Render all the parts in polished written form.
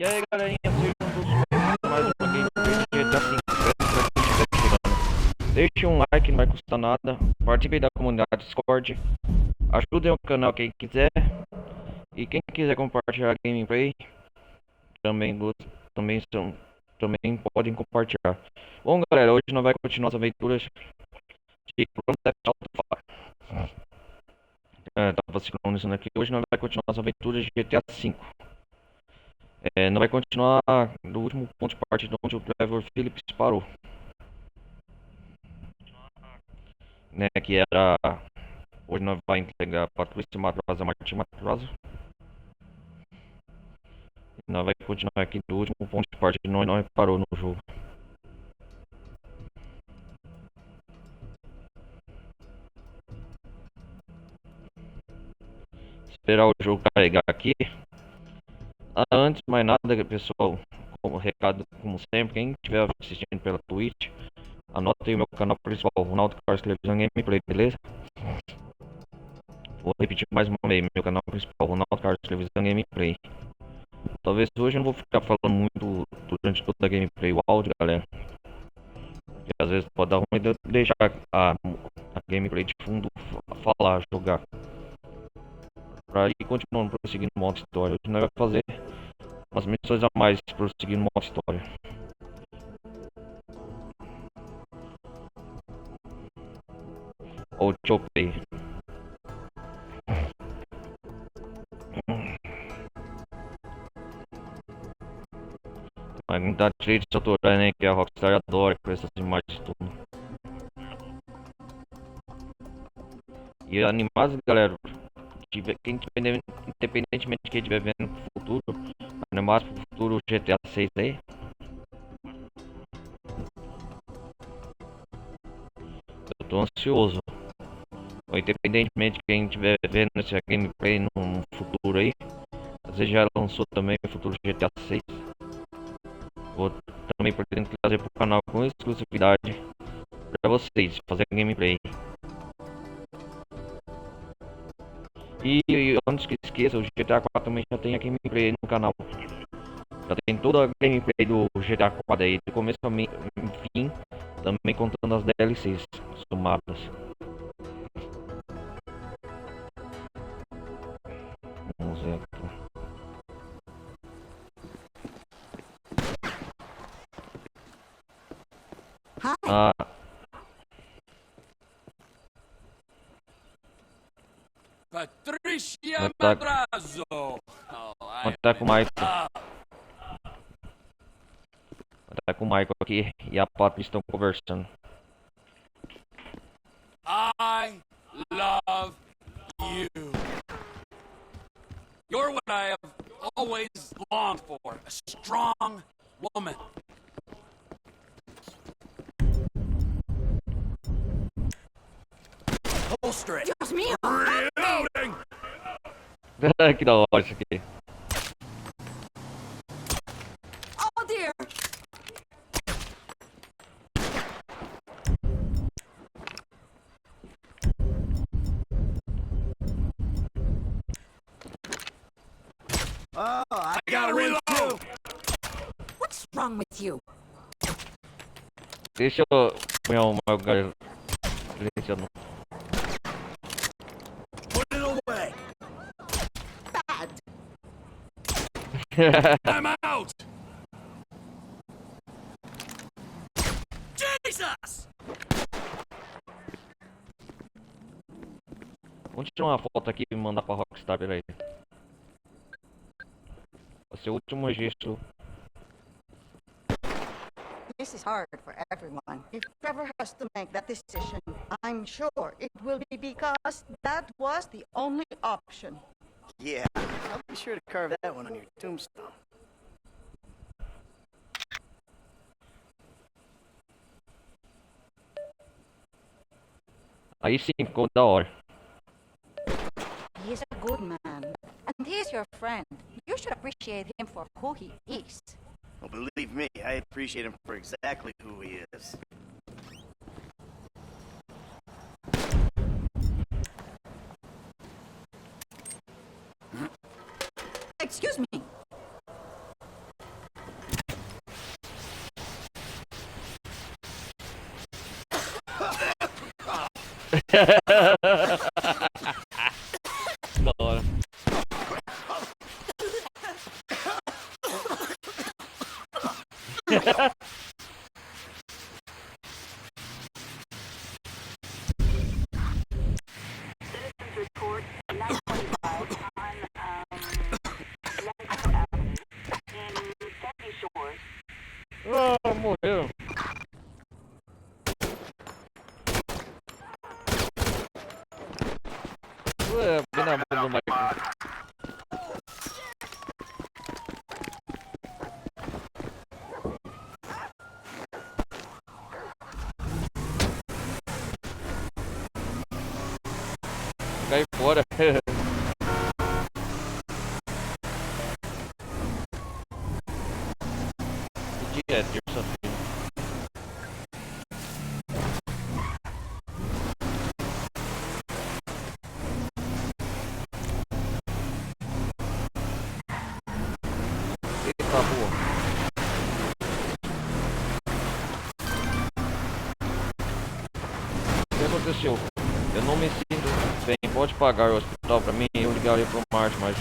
E aí galerinha, sejam todos bem-vindos a mais uma gameplay de GTA V. Deixe um like, não vai custar nada. Participe da comunidade Discord. Ajudem o canal quem quiser. E quem quiser compartilhar a gameplay também, também podem compartilhar. Bom galera, hoje nós vamos continuar as aventuras de tava sincronizando aqui. Hoje nós vamos continuar as aventuras de GTA V. Não vai continuar do último ponto de partida onde o Trevor Phillips parou, né? Que era hoje nós vai entregar a Patricia Madrazo a Martin Madrazo. E nós vai continuar aqui do último ponto de partida onde nós parou no jogo. Esperar o jogo carregar aqui. Antes de mais nada, pessoal, como recado, como sempre, quem estiver assistindo pela Twitch, anota aí o meu canal principal, Laboratórios, televisão gameplay, beleza? Vou repetir mais uma vez, meu canal principal, Laboratórios, televisão gameplay. Talvez hoje eu não vou ficar falando muito durante toda a gameplay, o áudio, galera. Porque às vezes pode dar ruim de deixar a gameplay de fundo falar, jogar. Pra ir continuando prosseguindo o modo história. Hoje nós vamos fazer umas missões a mais prosseguindo o modo história. Ou chopei. Mas não tá direito de se autorar, né? Que a Rockstar adora com essas imagens tudo. E animados, galera. Quem tiver, independentemente de quem estiver vendo no futuro, animados pro futuro GTA 6 aí. Eu tô ansioso. Ou independentemente de quem estiver vendo esse gameplay no futuro aí. Às vezes já lançou também o futuro GTA 6. Vou também pretendo trazer pro canal com exclusividade pra vocês, fazer gameplay. E antes que esqueça, o GTA 4 também já tem a gameplay no canal. Já tem toda a gameplay do GTA 4 aí, do começo ao fim, também contando as DLCs somadas. Vamos ver aqui. Ah, Patricia Madrazo. Vou estar com o Michael. Vou estar com o Michael aqui e a Patricia estão conversando. I love you. You're what I have always longed for, a strong woman. Holster it. Dios mío. Reloading. Que da hora isso aqui. Oh dear. Oh, I gotta reload. What's wrong with you? Deixa eu põe uma galera silenciando. Put it away. Bad. I'm out. Jesus. Vamos tirar uma foto aqui e mandar pra Rockstar, peraí. Vai ser o último registro. This is hard for everyone. If Trevor has to make that decision, I'm sure it will be because that was the only option. Yeah, I'll be sure to carve that one on your tombstone. Aí sim, ficou da hora. He is a good man, and he is your friend. You should appreciate him for who he is. Well, believe me, I appreciate him for exactly who he is. Excuse me. Da hora. Ah, morreram. Ué, bem na mão do Michael. Cai fora. Que dia é terça-feira? Eita, boa. O que aconteceu? Eu não me sinto bem. Pode pagar o hospital pra mim? Eu ligaria pro Martin, mas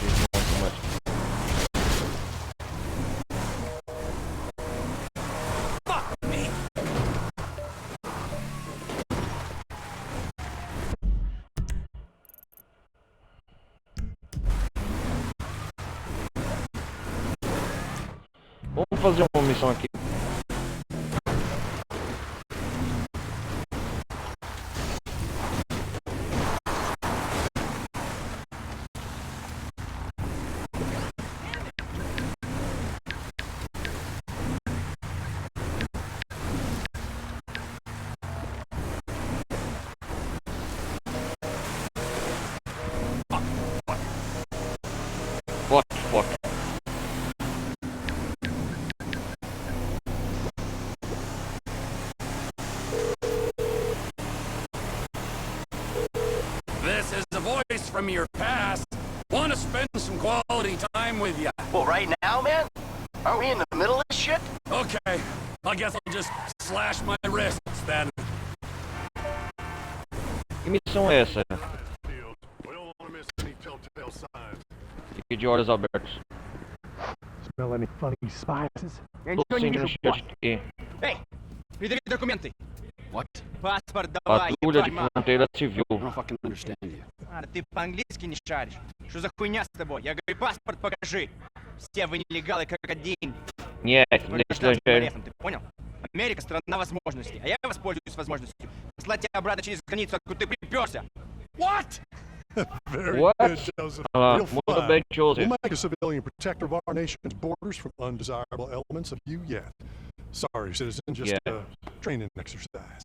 vamos fazer uma missão aqui. Fuck. This is a voice from your past. Want to spend some quality time with you. Well, right now, man? Are we in the middle of this shit? Okay, I guess I'll just slash my wrists then. Que missão é essa? Fique de olhos abertos. Smell any funny spices? Tô sentindo cheiro de quê? Эй, предъяви документы. What? Паспорт давай, Patrulha de ебать, Fronteira Civil. I don't fucking understand you. ты по-английски не шаришь. Что за хуйня с тобой? Я говорю, паспорт покажи. Все вы нелегалы как один. Нет, Вы для гражданским estrangeiro. арестом, ты понял? Америка страна возможностей, а я воспользуюсь возможностью послать тебя обратно через границу, откуда ты приперся. What? Very What? good, Joseph. Ah, You'll muito find bem, Joseph. we'll make a civilian protector of our nation's borders from undesirable elements of you yet. Sorry, citizen, just Yeah. a training exercise.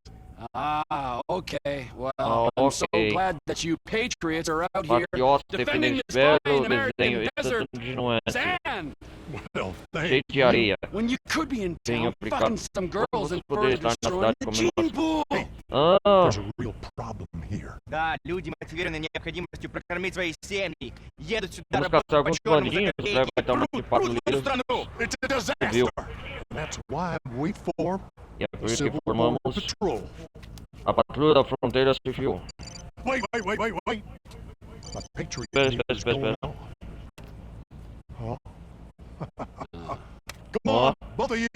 Ah, okay. Well, Ah, I'm so okay. glad that you patriots are out here Patriota, defending feliz, this belo fine desenho. American Isso desert tudo de nuance. sand Well, thank Cheio de areia. when you could be in Bem town aplicado. fucking some girls and Vamos further poder estar na destroying cidade the comendo gene pool. Ah, There's a real problem here. Да, люди, мотивированы необходимостью прокормить свои семьи, едут сюда vamos работать caçar по alguns черному за bandinhos, копейки, vai dar uma de прут свою patrulheiros страну. It's a disaster. Civil. That's why we form E é the por isso que Civil War formamos Patrol. a Patrulha da Fronteira Civil. Wait. My patriot Espera, here is espera. going on. Huh? Come Ó. on, both of you.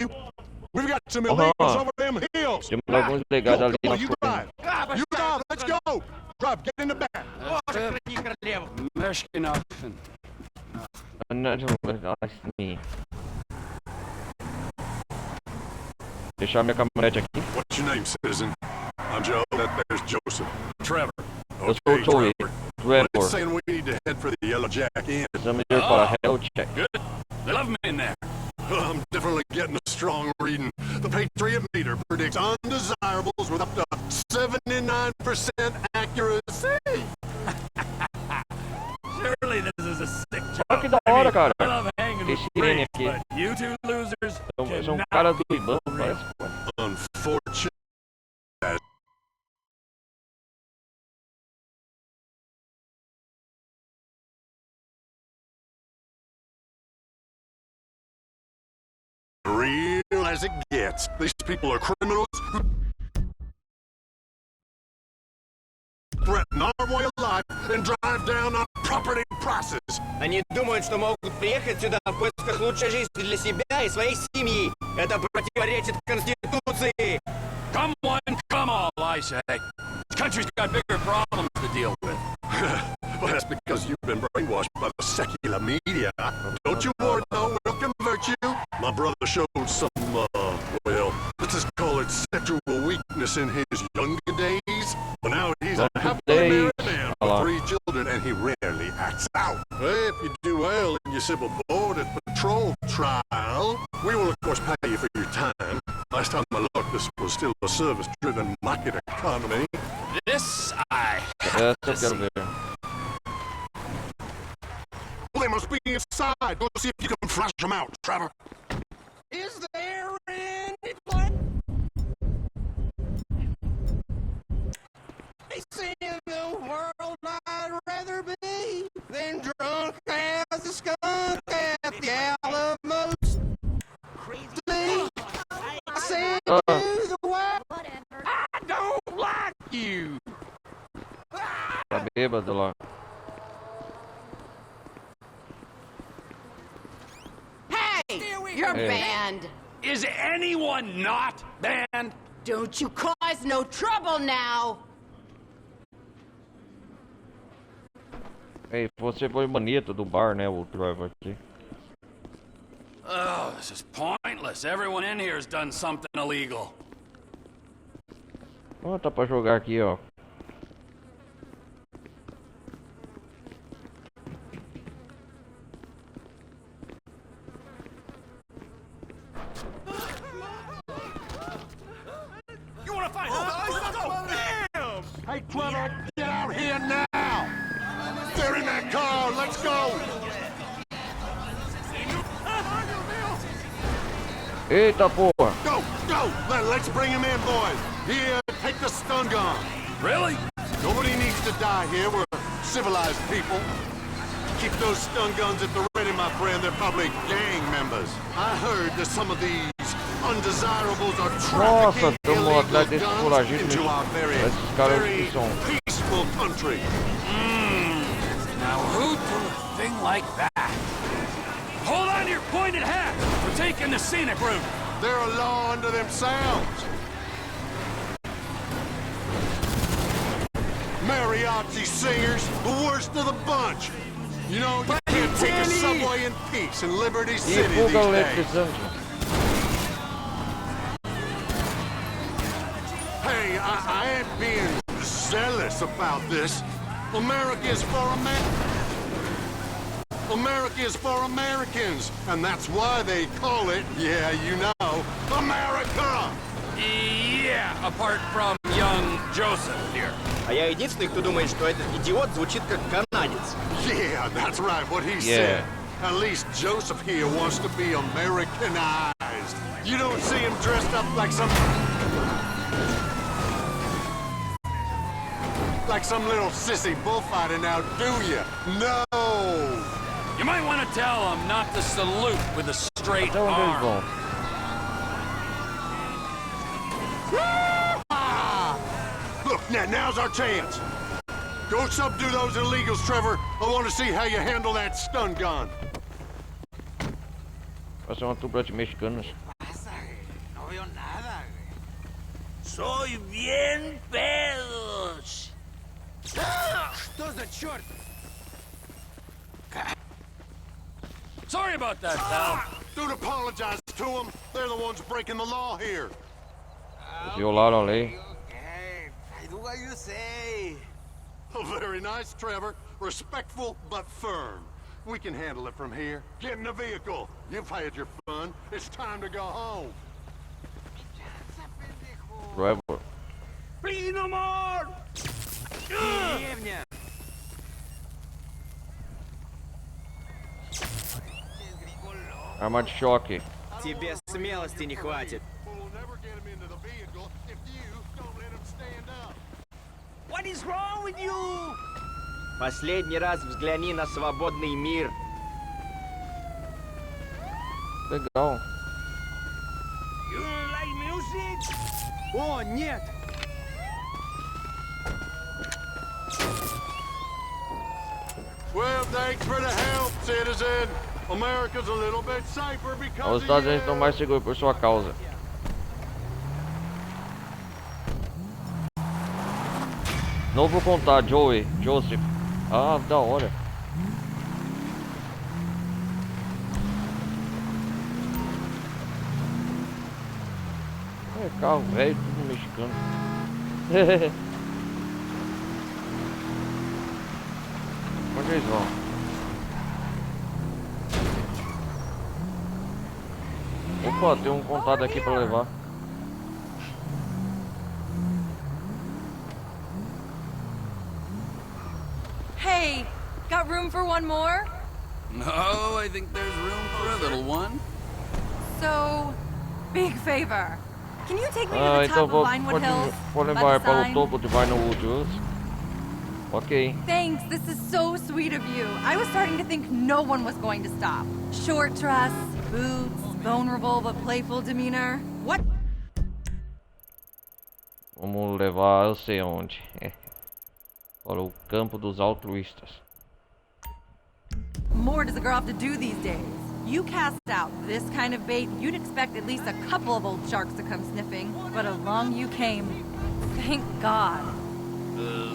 We've got some Aham. illegals over them hills. Temos alguns legais ali na you frente. drive. А, You башка, drive. Let's go. Drive. Get in the back. Боже, храни королеву. Meshkinoffen. Deixar minha caminhonete aqui. What's your name, citizen? I'm Joe. There's Joseph. Trevor. Eu sou o Joey. It's Trevor. saying we need to head for the Yellow Jack Inn. Precisamos ir para Hellcheck. Good. They love me in there. I'm definitely getting a strong reading. The Patriot meter predicts undesirables with up to 79% accuracy. Surely this is a sick job. Olha que da hora, cara. I love hanging Tem with sirene freaks, aqui. but you two losers São cannot caras do be Ibam, real. parece. Unfortunate. Real as it gets. These people are criminals who our way of life and drive down our property prices. Они думают, что могут приехать сюда в поисках лучшей жизни для себя и своей семьи. Это противоречит Конституции. Come one, come all, I say. This country's got bigger problems to deal with. Well, that's because you've been brainwashed by the secular media. Don't you worry, though, we'll convert you. My brother showed some, well, let's just call it sexual weakness in his younger days. But now he's a happily married man with 3 children, and he rarely acts out. Well, if you do well in your civil border patrol trial, we will, of course, pay you for your time. Last time I looked, this was still a service-driven market economy. This I have to see. Well, they must be inside. Go see if you can flush them out, Trevor. Is there any place in the world I'd rather be than drunk as a skunk at the Alamos? Crazy. I said the word. I don't like you. Tá bêbado lá. You're banned. Is anyone not banned? Don't you cause no trouble now. Ei, você foi bonito do bar, né, o Trevor aqui. Oh, this is pointless. Everyone in here has done something illegal. Ó, tá pra jogar aqui, ó. You wanna fight? Hey, Trevor, get out here now! They're in that car, let's go! Eita porra! Go, go! Let's bring him in, boys! Here, take the stun gun! Really? Nobody needs to die here, we're civilized people. Keep those stun guns at the ready, my friend, they're probably gang members. I heard that some of these undesirables are trafficking illegal guns into our very peaceful country. Now who'd do a thing like that? Hold on to your pointed hat! We're taking the scenic route. They're a law unto themselves. Mariachi singers, the worst of the bunch. You know, you can't take a subway in peace in Liberty City these days. Hey, I ain't being zealous about this. America is for America is for Americans, and that's why they call it, yeah, you know, America! Yeah, apart from young Joseph here. А я единственный, кто думает, что этот идиот звучит как канадец. Yeah, that's right, what he said. At least Joseph here wants to be Americanized. You don't see him dressed up like some little sissy bullfighter now, do you? No! You might want to tell him not to salute with a straight arm. Look, now's our chance. Go subdue those illegals, Trevor. I want to see how you handle that stun gun. Vai ser uma dupla de mexicanos. No veo nada. Soy bien pedos. Что за черт? Sorry about that, pal. Don't apologize to them. They're the ones breaking the law here. Violaram a lei. Okay, I do what you say. Oh, very nice, Trevor. Respectful but firm. We can handle it from here. Get in the vehicle. You've had your fun. It's time to go home. Trevor. Please no more. Деревня. Arma de choque. Тебе смелости не хватит. We'll never get him into the vehicle if you don't let him stand up. What is wrong with you? Последний раз взгляни на свободный мир. Legal. You like music? О, нет! Well, thanks for the help, citizen. America's a little bit safer because Os Estados Unidos estão mais seguros por sua causa. Novo contato, Joseph. Ah, da hora. É carro velho, tudo mexicano. Onde eles vão? Opa, tem um contato aqui pra levar. Hey, got room for one more? No, I think there's room for a little one. So, big favor. Can you take me to Ah, the então top of Vinewood Hills? vou by levar the para o sign? topo de Vinewood Hills. Ok. Thanks, this is so sweet of you. I was starting to think no one was going to stop. Short dress, boots, vulnerable but playful demeanor. What? Vamos levar, eu sei onde. Para o campo dos altruístas. More does a girl have to do these days? You cast out this kind of bait, you'd expect at least a couple of old sharks to come sniffing. But along you came. Thank God.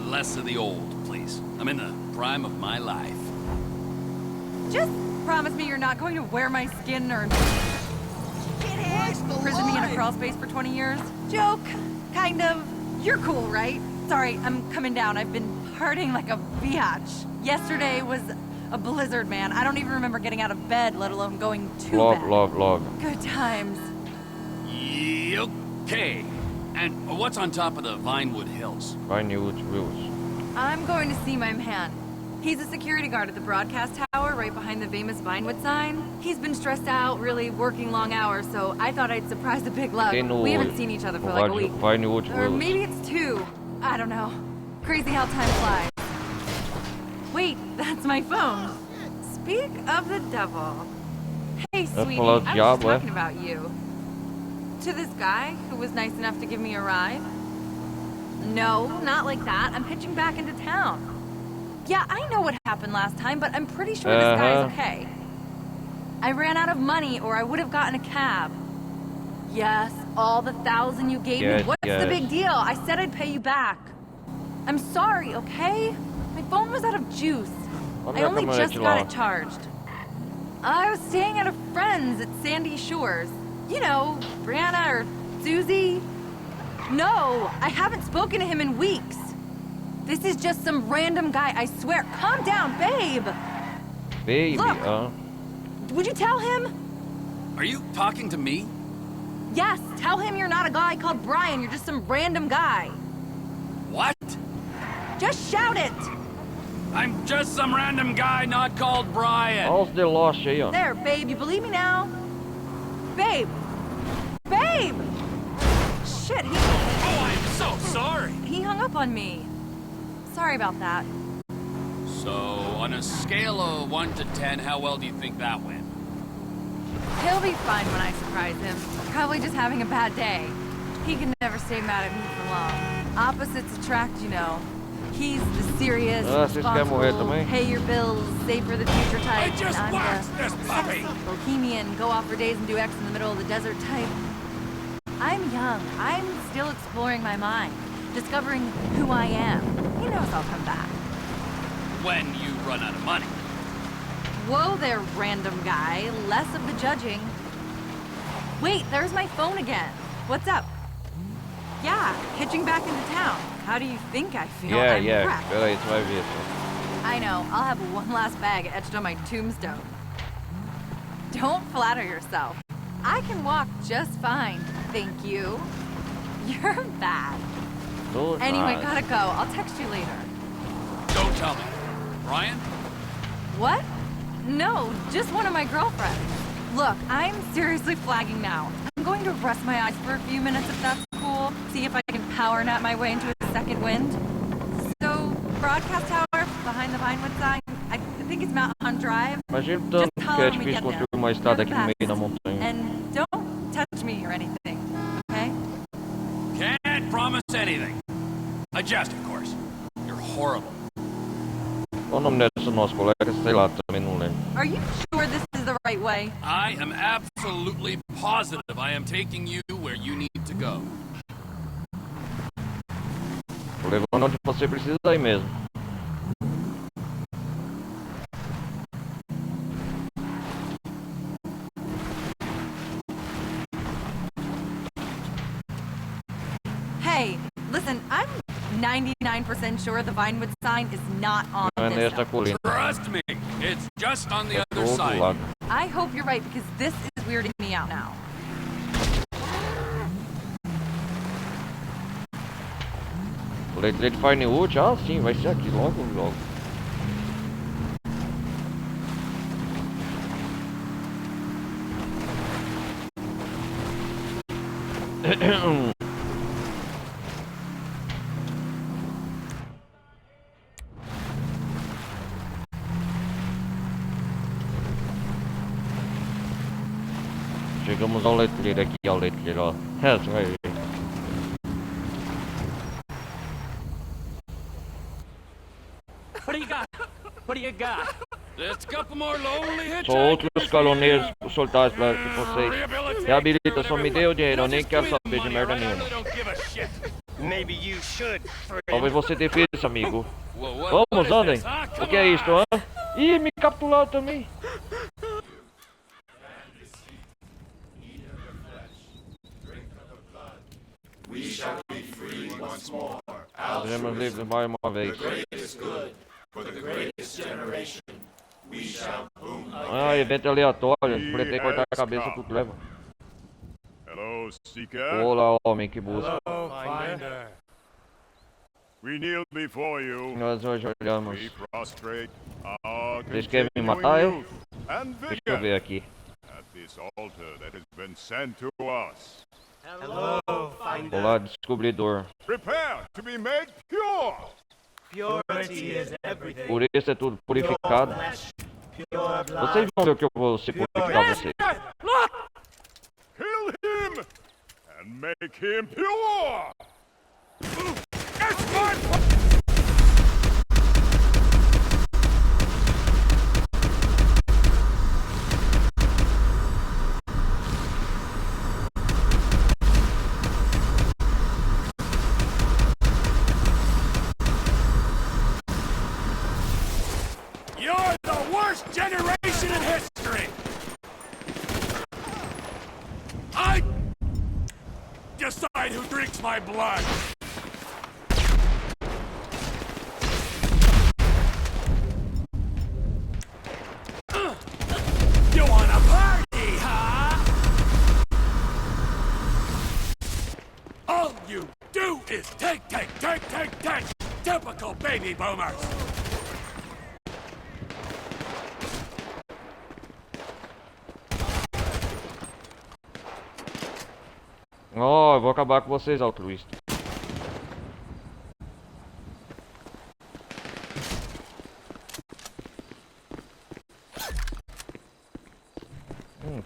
Less of the old, please. I'm in the prime of my life. Just promise me you're not going to wear my skin or prison me in a crawl space for 20 years. Joke, kind of. You're cool, right? Sorry, I'm coming down. I've been partying like a biatch. Yesterday was a blizzard, man. I don't even remember getting out of bed, let alone going to bed. Log. Good times. Okay. And what's on top of the Vinewood Hills? Vinewood Hills. I'm going to see my man. He's a security guard at the broadcast tower right behind the famous Vinewood sign. He's been stressed out, really working long hours, so I thought I'd surprise the big lug. We haven't seen each other for like a week. Vinewood Or Hills. maybe it's 2. I don't know. Crazy how time flies. Wait, that's my phone. Speak of the devil. Hey, sweetie, falar do I was diabo, just talking about you. To this guy who was nice enough to give me a ride? No, not like that. I'm pitching back into town. Yeah, I know what happened last time, but I'm pretty sure this guy is okay. I ran out of money or I would have gotten a cab. Yes, all the 1,000 you gave me. What's the big deal? I said I'd pay you back. I'm sorry, okay? My phone was out of juice. I only just got it charged. I was staying at a friend's at Sandy Shores. You know, Brianna or Susie. No, I haven't spoken to him in weeks. This is just some random guy, I swear. Calm down, babe. Baby, Look, would you tell him? Are you talking to me? Yes, tell him you're not a guy called Brian, you're just some random guy. What? Just shout it. I'm just some random guy not called Brian. Olha os deloches aí, ó. There, babe, you believe me now? Babe! Babe! Shit, Oh, I'm so sorry. he hung up on me. Sorry about that. So, on a scale of 1 to 10, how well do you think that went? He'll be fine when I surprise him. Probably just having a bad day. He can never stay mad at me for long. Opposites attract, you know. He's the serious, vocês querem morrer responsible, também? pay your bills, save for the future type. I just and I'm waxed the this puppy. sexy, bohemian, go off for days and do X in the middle of the desert type. I'm young. I'm still exploring my mind, discovering who I am. He knows I'll come back. When you run out of money. Whoa there, random guy. Less of the judging. Wait, there's my phone again. What's up? Yeah, hitching back into town. How do you think I feel? I'm prepped. Espera aí, tu vai ver. I know, I'll have one last bag etched on my tombstone. Don't flatter yourself. I can walk just fine, thank you. You're bad. Anyway, gotta go. I'll text you later. Don't tell me. Brian? What? No, just one of my girlfriends. Look, I'm seriously flagging now. I'm going to rest my eyes for a few minutes if that's cool. See if I can power nap my way into a second wind. So, broadcast tower behind the Vinewood sign. I think it's Mount Hunt Drive. Imagina o tanto que é difícil construir uma estrada aqui no meio da montanha. And don't touch me or anything, okay? Can't promise anything. A jest, of course. You're horrible. Qual o nome dessa nossa colega? Sei lá, também não lembro. Are you sure this is the right way? I am absolutely positive I am taking you where you need to go. Tô levando onde você precisa ir mesmo. Hey, listen, I'm 99% sure the Vinewood sign is not on Não é this nesta note. colina. Trust me, it's just on the É other do outro side. lado. I hope you're right because this is weirding me out now. O leite de Firewood? Ah, sim, vai ser aqui logo, logo. Chegamos ao letreiro aqui, ao letreiro, ó. É, você vai ver. What do you got? What do you got? Just a couple more lonely Só hitchhikers. outros caloneiros soldados pra vocês. Reabilitação, me dê o dinheiro, eu nem quero saber de merda nenhuma. Maybe you should, Talvez você defenda isso, amigo. What Vamos, is andem. this, huh? O que é isto, hã? Ih, me capturaram também. Seremos livres mais uma vez. Ah, evento aleatório. Pretei cortar a cabeça do Trevor. Hello, Seeker. Olá, homem que busca. We kneel before you. Nós hoje olhamos. We prostrate our Vocês querem me continuing matar, eu? youth and Deixa eu vigor ver aqui. at this altar that has been sent to us. Olá, descobridor. Prepare to be made pure. Por isso é tudo purificado. Vocês vão ver o que eu vou se purificar vocês. Kill him and make him pure. You're the worst generation in history! I decide who drinks my blood! You wanna party, huh? All you do is take! Typical baby boomers! Ó, eu vou acabar com vocês, altruístas.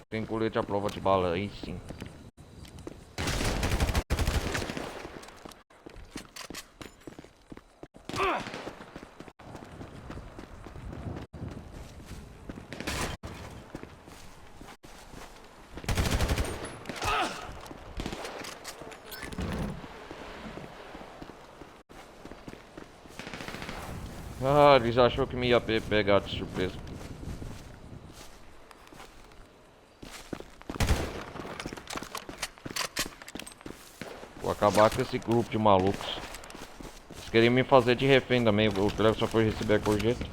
Tem colete à prova de bala aí, sim. Ah, eles achou que me ia pegar de surpresa. Vou acabar com esse grupo de malucos. Eles queriam me fazer de refém também. O Trevor só foi receber a gorjeta.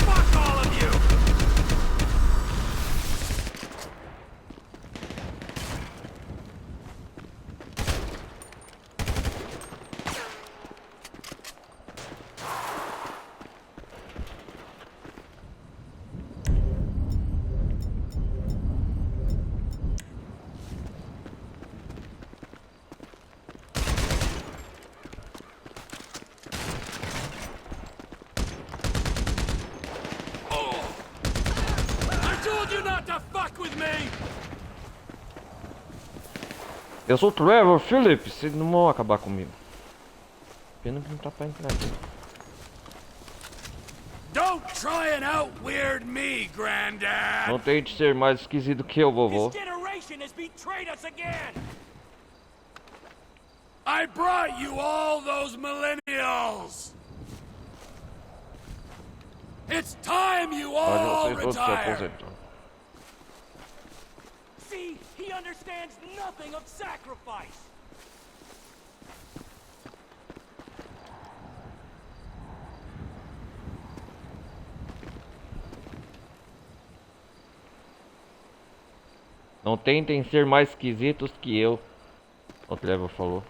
Fuck all of you! with me? Eu sou o Trevor, Philip. Vocês não vão acabar comigo. Pena que não tá pra entrar aqui. Don't try and out-weird me, Granddad. Não tente ser mais esquisito que eu, vovô. This generation has betrayed us again. I brought you all those millennials. It's time you all Vocês todos se retire. aposentam. See, he understands nothing of sacrifice. Não tentem ser mais esquisitos que eu. O Trevor falou.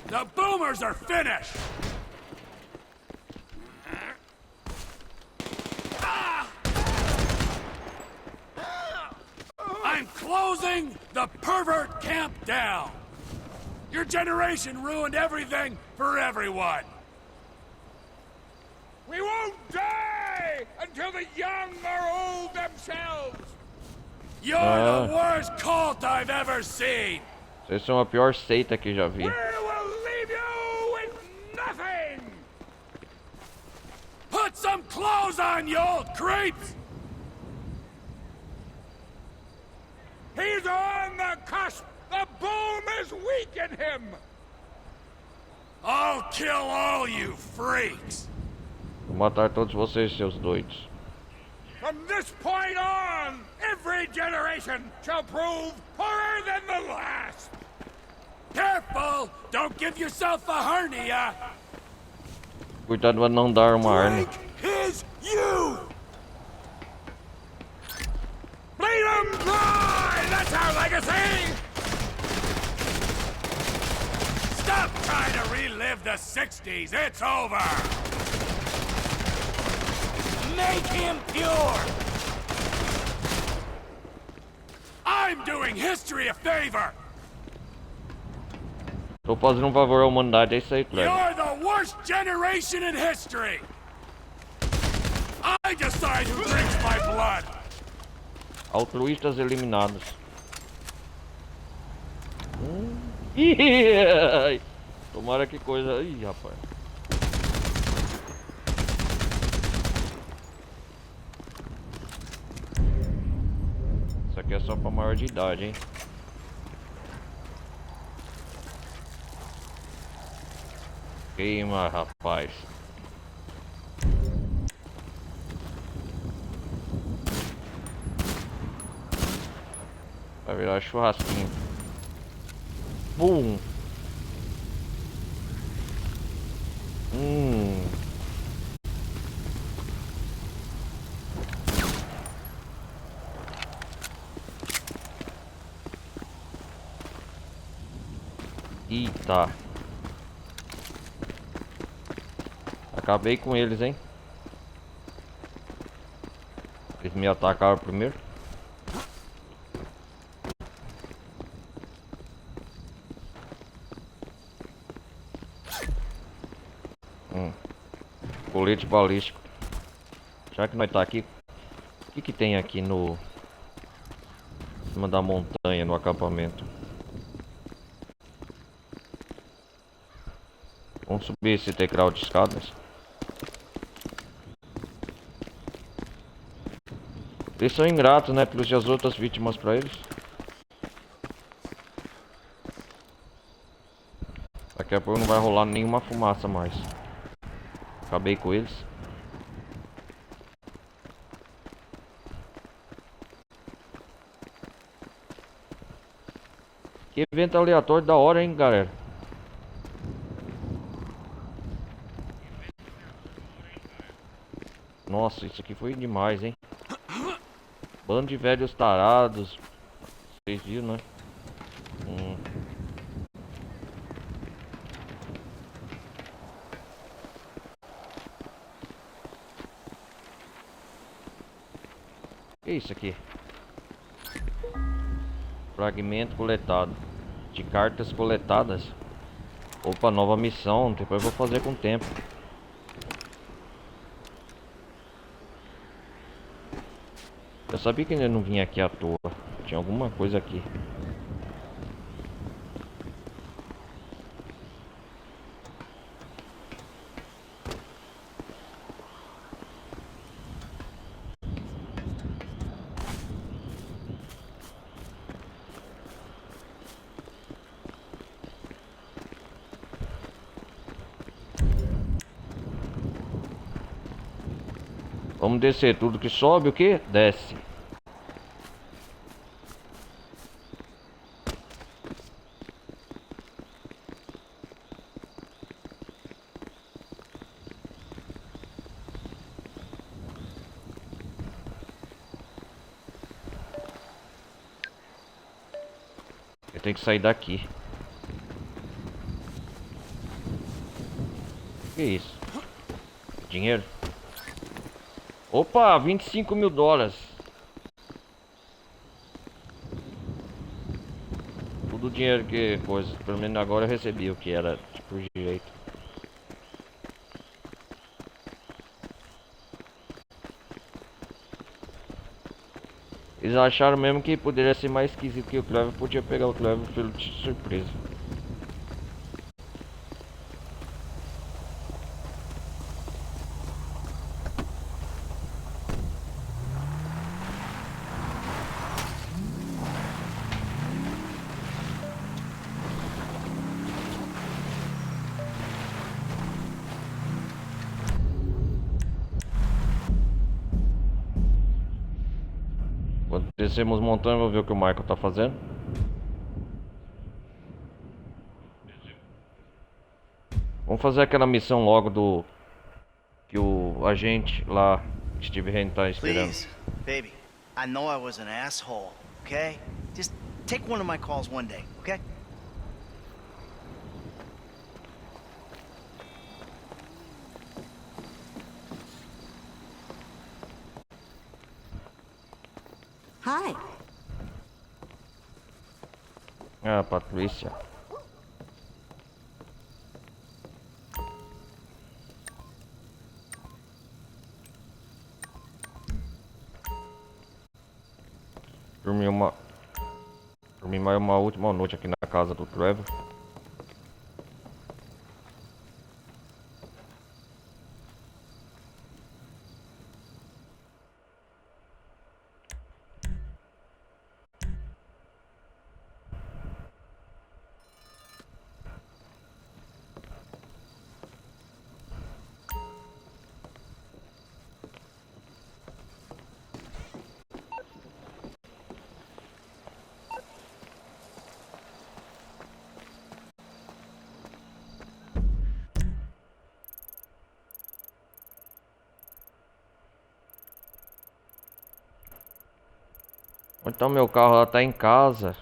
The boomers are finished. I'm closing the pervert camp down. Your generation ruined everything for everyone. We won't die until the young are old themselves. You're the worst cult I've ever seen. Vocês são a pior seita que já vi. We will leave you with nothing. Put some clothes on, you old creeps. He's on the cusp. The boom is weak in him. I'll kill all you freaks. Vou matar todos vocês, seus doidos. From this point on, every generation shall prove poorer than the last. Careful! Don't give yourself a hernia. Cuidado pra não dar uma hernia. Drink his youth. Bleed 'em dry! That's our legacy! Stop trying to relive the 60s. It's over. Make him pure. I'm doing history a favor. Tô fazendo um favor à humanidade, é isso aí, Trevor. You're the worst generation in history. I decide who drinks my blood. Altruístas eliminados. Ih, tomara que coisa. Ih, rapaz. Isso aqui é só pra maior de idade, hein? Queima, rapaz. Vai virar churrasquinho. Bum. Eita. Acabei com eles, hein? Eles me atacaram primeiro. Colete balístico. Já que nós tá aqui, o que tem aqui no em cima da montanha, no acampamento? Vamos subir esse degrau de escadas. Eles são ingratos, né? Trouxe as outras vítimas pra eles. Daqui a pouco não vai rolar nenhuma fumaça mais. Acabei com eles. Que evento aleatório da hora, hein, galera? Nossa, isso aqui foi demais, hein? Bando de velhos tarados. Vocês viram, né? O que é isso aqui? Fragmento coletado. De cartas coletadas. Opa, nova missão. Depois eu vou fazer com o tempo. Eu sabia que ele não vinha aqui à toa. Tinha alguma coisa aqui. Vamos descer. Tudo que sobe, o que? Desce. Eu tenho que sair daqui. Que isso? Dinheiro? Opa, 25 mil dólares. Tudo dinheiro que coisa. Pelo menos agora eu recebi o que era por direito. Eles acharam mesmo que poderia ser mais esquisito que o Trevor. Podia pegar o Trevor pelo de surpresa. Quando descemos montanha, vou ver o que o Michael tá fazendo. Vamos fazer aquela missão logo do... que o agente lá, Steve Hayne, tá esperando. Please, baby. I know I was an asshole, okay? Just take one of my calls one day, okay? Hi. Ah, Patricia. Dormi mais uma última noite aqui na casa do Trevor. Então meu carro lá tá em casa.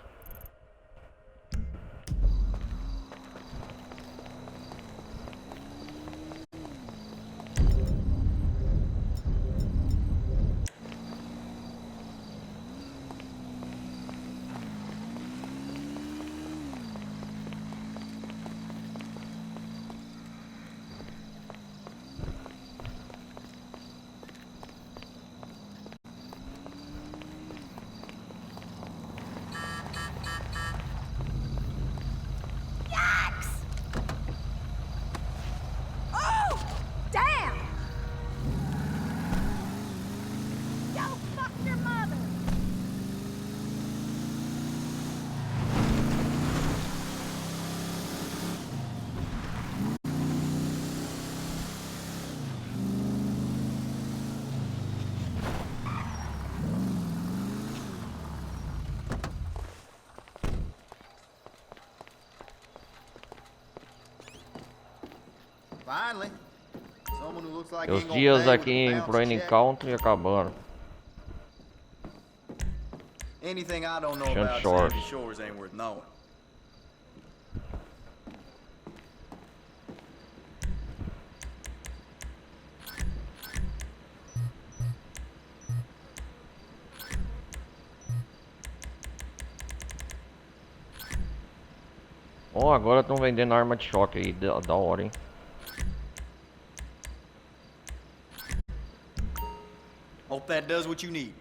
Os dias aqui em Brain Country acabaram. Anything I don't know Shanty about Shores. Sandy Shores ain't worth knowing. Ó, agora estão vendendo arma de choque aí, da hora, hein? Hope that does what you need.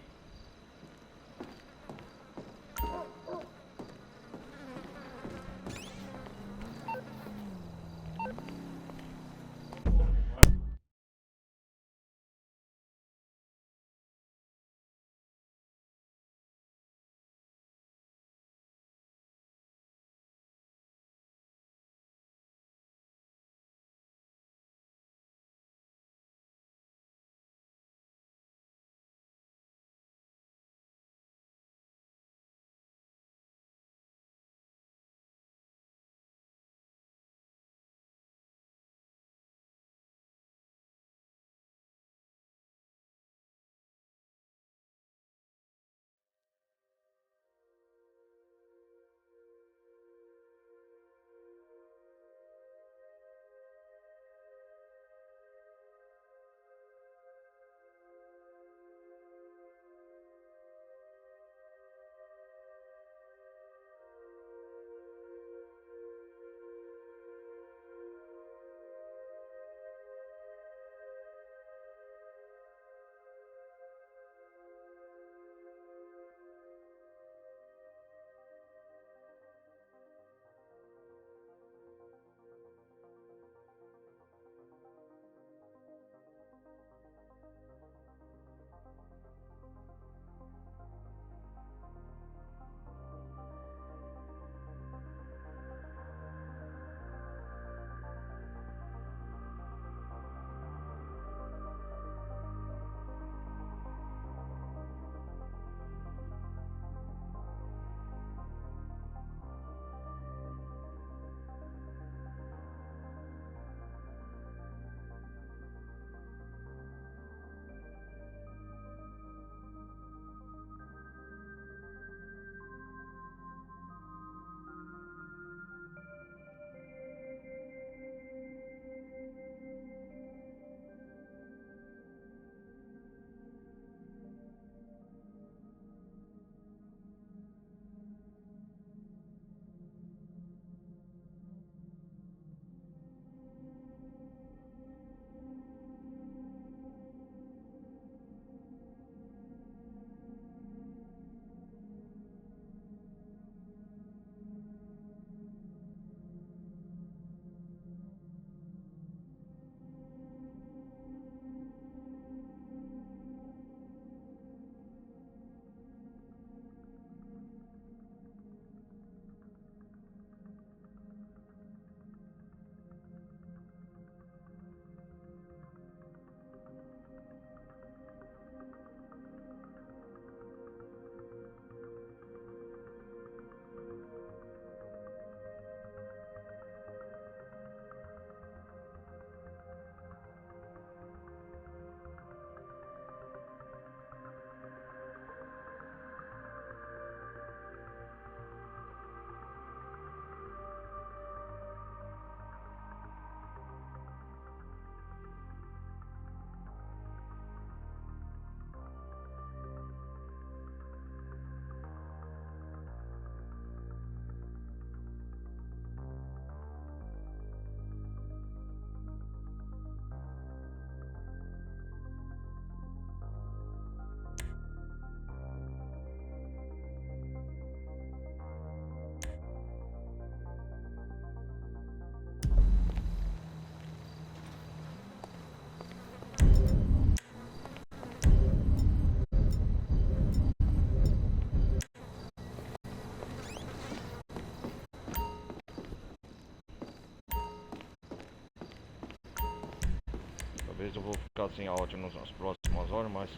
Talvez eu vou ficar sem áudio nas próximas horas, mas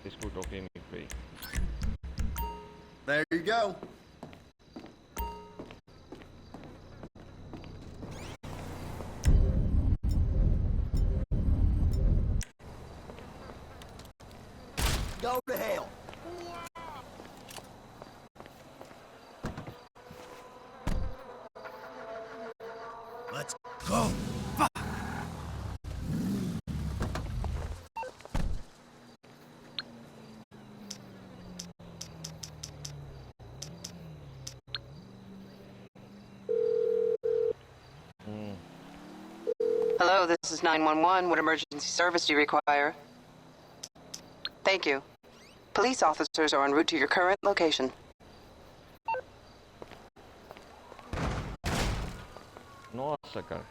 vocês curtam o gameplay. There you go. Go to hell. Let's go. Hello, this is 911. What emergency service do you require? Thank you. Police officers are en route to your current location. Nossa, cara.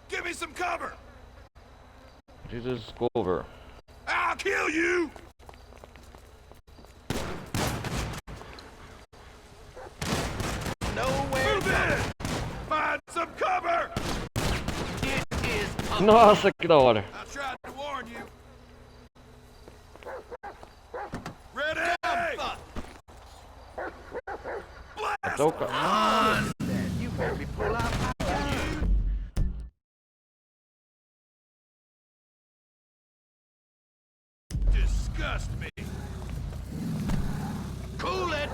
Give me some cover! Jesus, cover. I'll kill you! Nowhere Move in! Find some cover! it is Nossa, que da hora. I tried to warn you. Ready! Blast! Até o cara. You better be pull out. Disgust me. Cool it.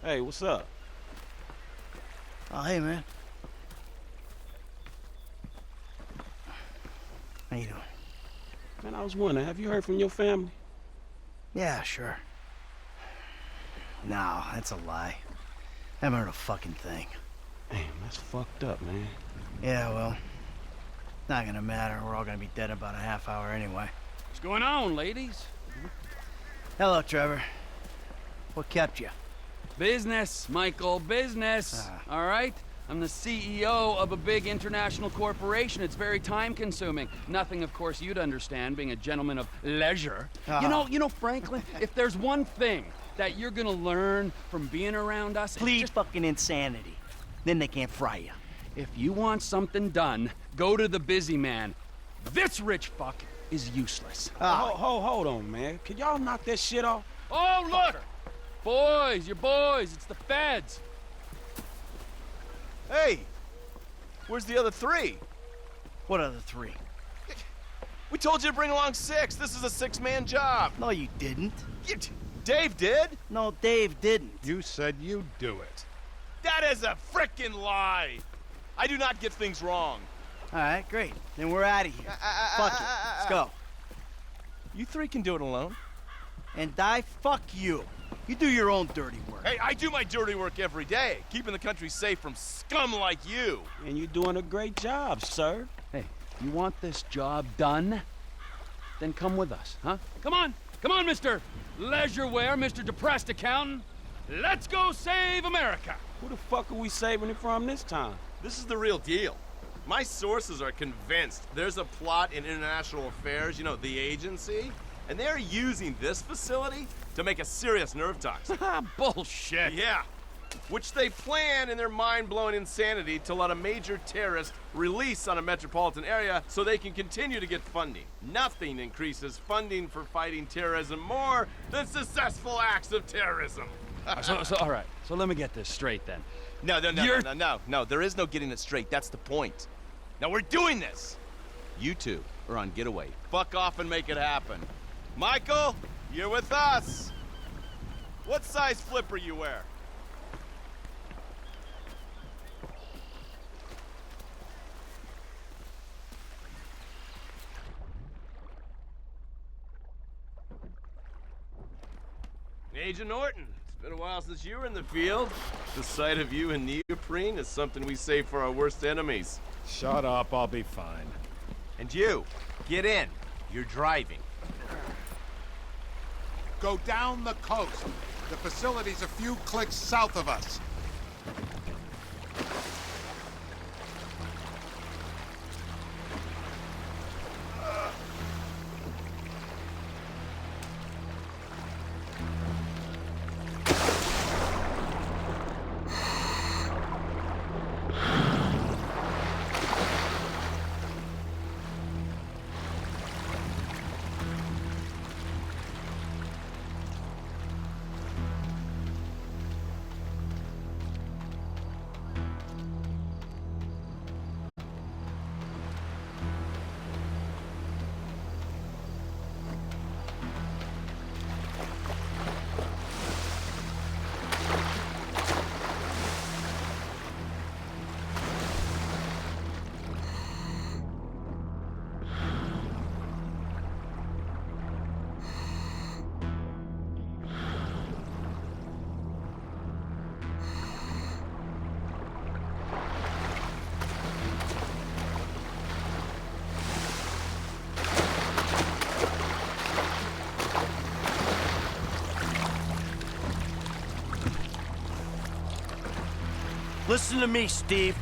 Hey, what's up? Oh, hey, man. How you doing? Man, I was wondering, have you heard from your family? Yeah, sure. No, that's a lie. Haven't heard a fucking thing. Damn, that's fucked up, man. Yeah, well, not gonna matter. We're all gonna be dead in about a half hour anyway. What's going on, ladies? Hello, Trevor. What kept you? Business, Michael, business. All right? I'm the CEO of a big international corporation. It's very time-consuming. Nothing, of course, you'd understand, being a gentleman of leisure. You know, Franklin, if there's one thing that you're gonna learn from being around us... Please fucking insanity. Then they can't fry you. If you want something done, go to the busy man. This rich fuck is useless. Hold on, man. Can y'all knock that shit off? Oh, look! Boys, you're boys. It's the feds. Hey! Where's the other 3? What other 3? We told you to bring along 6. This is a 6-man job. No, you didn't. Dave did? No, Dave didn't. You said you'd do it. That is a frickin' lie. I do not get things wrong. All right, great. Then we're out of here. Fuck it. Let's go. You 3 can do it alone. And fuck you. You do your own dirty work. Hey, I do my dirty work every day, keeping the country safe from scum like you. And you're doing a great job, sir. Hey, you want this job done? Then come with us, huh? Come on, Mr. Leisureware, Mr. Depressed Accountant. Let's go save America. Who the fuck are we saving it from this time? This is the real deal. My sources are convinced there's a plot in international affairs, you know, the agency, and they're using this facility to make a serious nerve toxin. Bullshit. Yeah. Which they plan in their mind-blowing insanity to let a major terrorist release on a metropolitan area so they can continue to get funding. Nothing increases funding for fighting terrorism more than successful acts of terrorism. All right. So let me get this straight then. No, there is no getting it straight. That's the point. Now we're doing this. You 2 are on getaway. Fuck off and make it happen. Michael, you're with us. What size flipper you wear? Agent Norton, it's been a while since you were in the field. The sight of you in neoprene is something we save for our worst enemies. Shut up, I'll be fine. And you, get in. You're driving. Go down the coast. The facility's a few clicks south of us. Listen to me, Steve.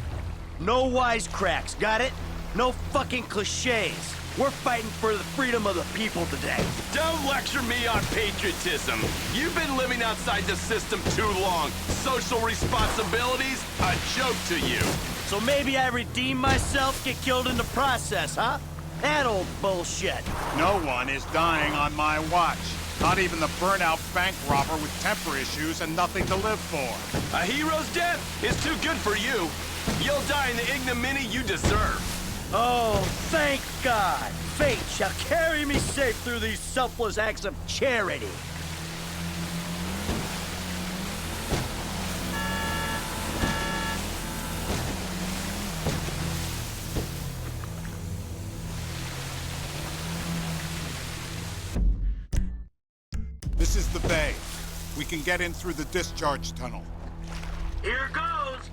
No wisecracks, got it? No fucking cliches. We're fighting for the freedom of the people today. Don't lecture me on patriotism. You've been living outside the system too long. Social responsibilities, a joke to you. So maybe I redeem myself, get killed in the process, huh? That old bullshit. No one is dying on my watch. Not even the burnout bank robber with temper issues and nothing to live for. A hero's death is too good for you. You'll die in the ignominy you deserve. Oh, thank God. Fate shall carry me safe through these selfless acts of charity. This is the bay. We can get in through the discharge tunnel. Here goes!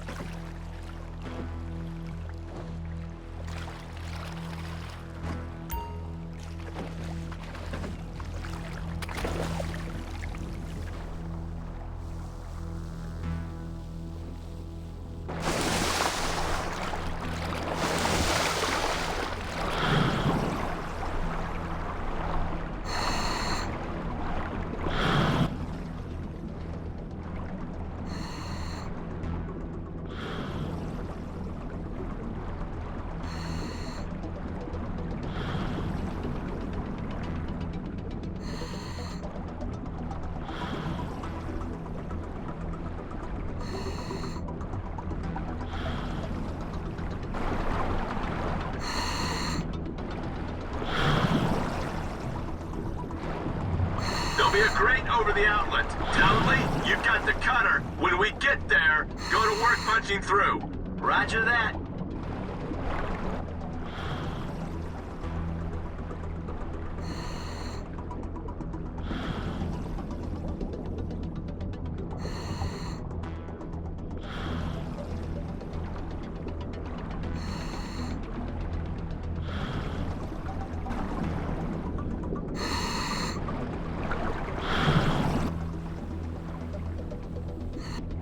There'll be a grate over the outlet. Townley, you've got the cutter. When we get there, go to work punching through. Roger that.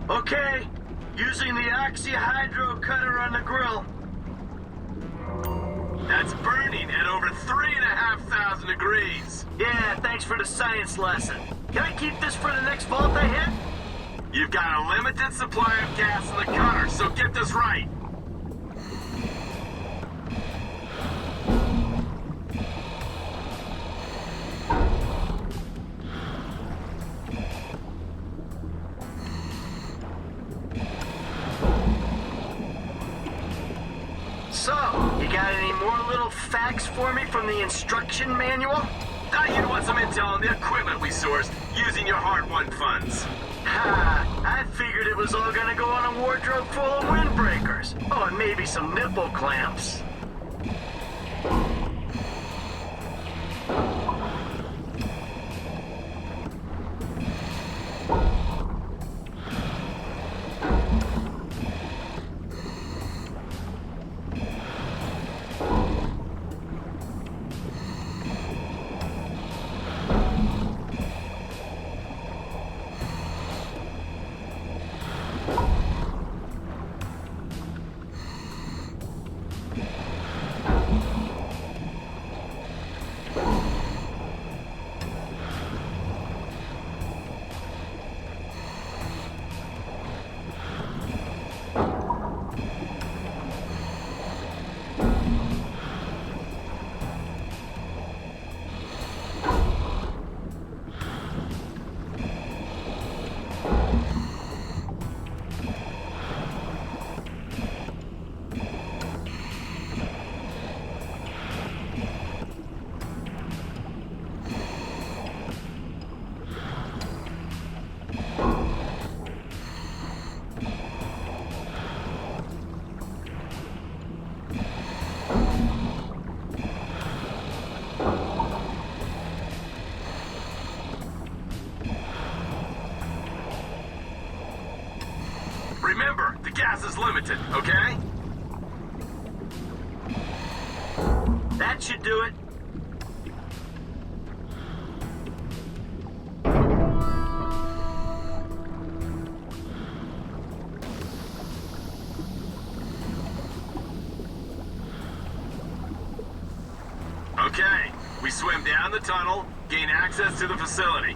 Okay, using the oxyhydro cutter on the grill. That's burning at over 3,500 degrees. Yeah, thanks for the science lesson. Can I keep this for the next vault I hit? You've got a limited supply of gas in the cutter, so get this right. So, you got any more little facts for me from the instruction manual? You'd want some intel on the equipment we sourced using your hard-won funds. Ha! I figured it was all gonna go on a wardrobe full of windbreakers. Oh, and maybe some nipple clamps. Remember, the gas is limited, okay? That should do it. Okay, we swim down the tunnel, gain access to the facility.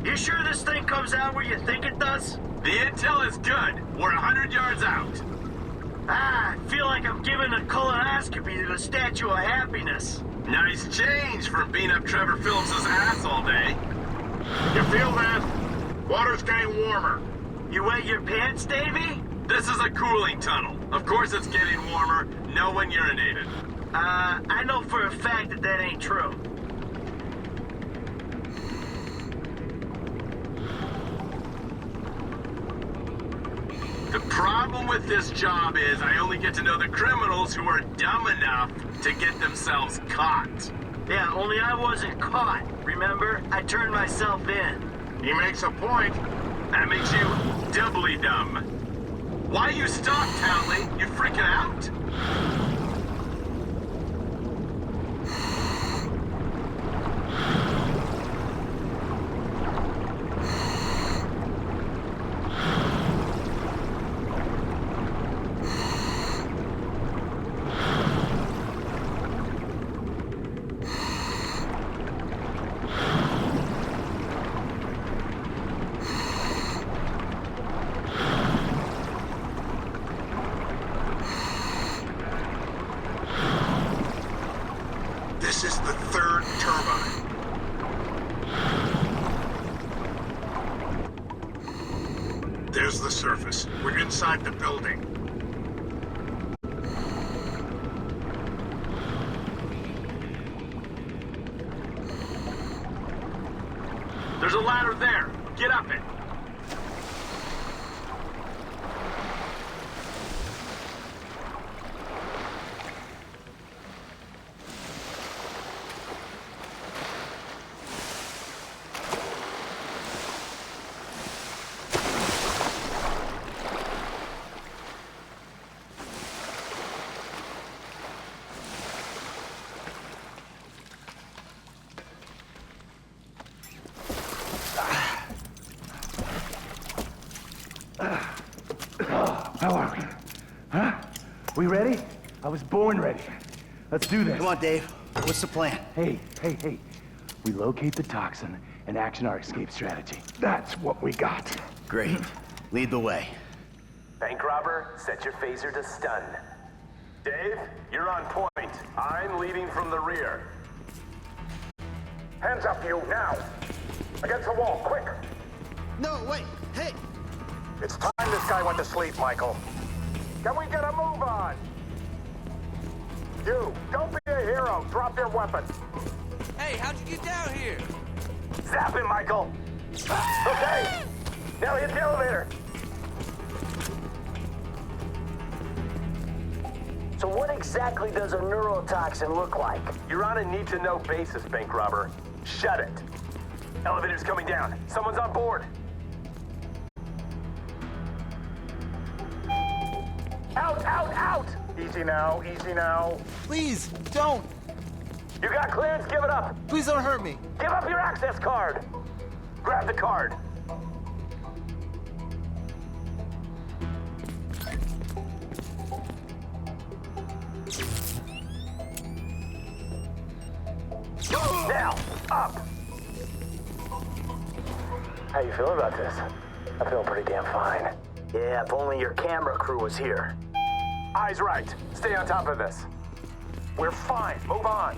You sure this thing comes out where you think it does? The intel is good. We're 100 yards out. I feel like I'm giving a colonoscopy to the Statue of Happiness. Nice change from beating up Trevor Phillips's ass all day. You feel that? Water's getting warmer. You wet your pants, Davy? This is a cooling tunnel. Of course it's getting warmer. No one urinated. I know for a fact that that ain't true. The Problem with this job is I only get to know the criminals who are dumb enough to get themselves caught. Yeah, only I wasn't caught. Remember? I turned myself in. He makes a point. That makes you doubly dumb. Why you stop, Townley? You freaking out? This is the third turbine. There's the surface. We're inside the building. There's a ladder there. Get up it. How are we? Huh? We ready? I was born ready. Let's do this. Come on, Dave. What's the plan? Hey. We locate the toxin and action our escape strategy. That's what we got. Great. Lead the way. Bank robber, set your phaser to stun. Dave, you're on point. I'm leading from the rear. Hands up, you, now! Against the wall, quick! No, wait, hey! It's time this guy went to sleep, Michael. Can we get a move on? You, don't be a hero. Drop your weapon. Hey, how'd you get down here? Zap him, Michael. Okay, now hit the elevator. So what exactly does a neurotoxin look like? You're on a need-to-know basis, bank robber. Shut it. Elevator's coming down. Someone's on board. Out! Easy now, easy now. Please, don't! You got clearance, give it up. Please don't hurt me. Give up your access card. Grab the card. Now, up. How you feeling about this? I feel pretty damn fine. Yeah, if only your camera crew was here. Eyes right. Stay on top of this. We're fine. Move on.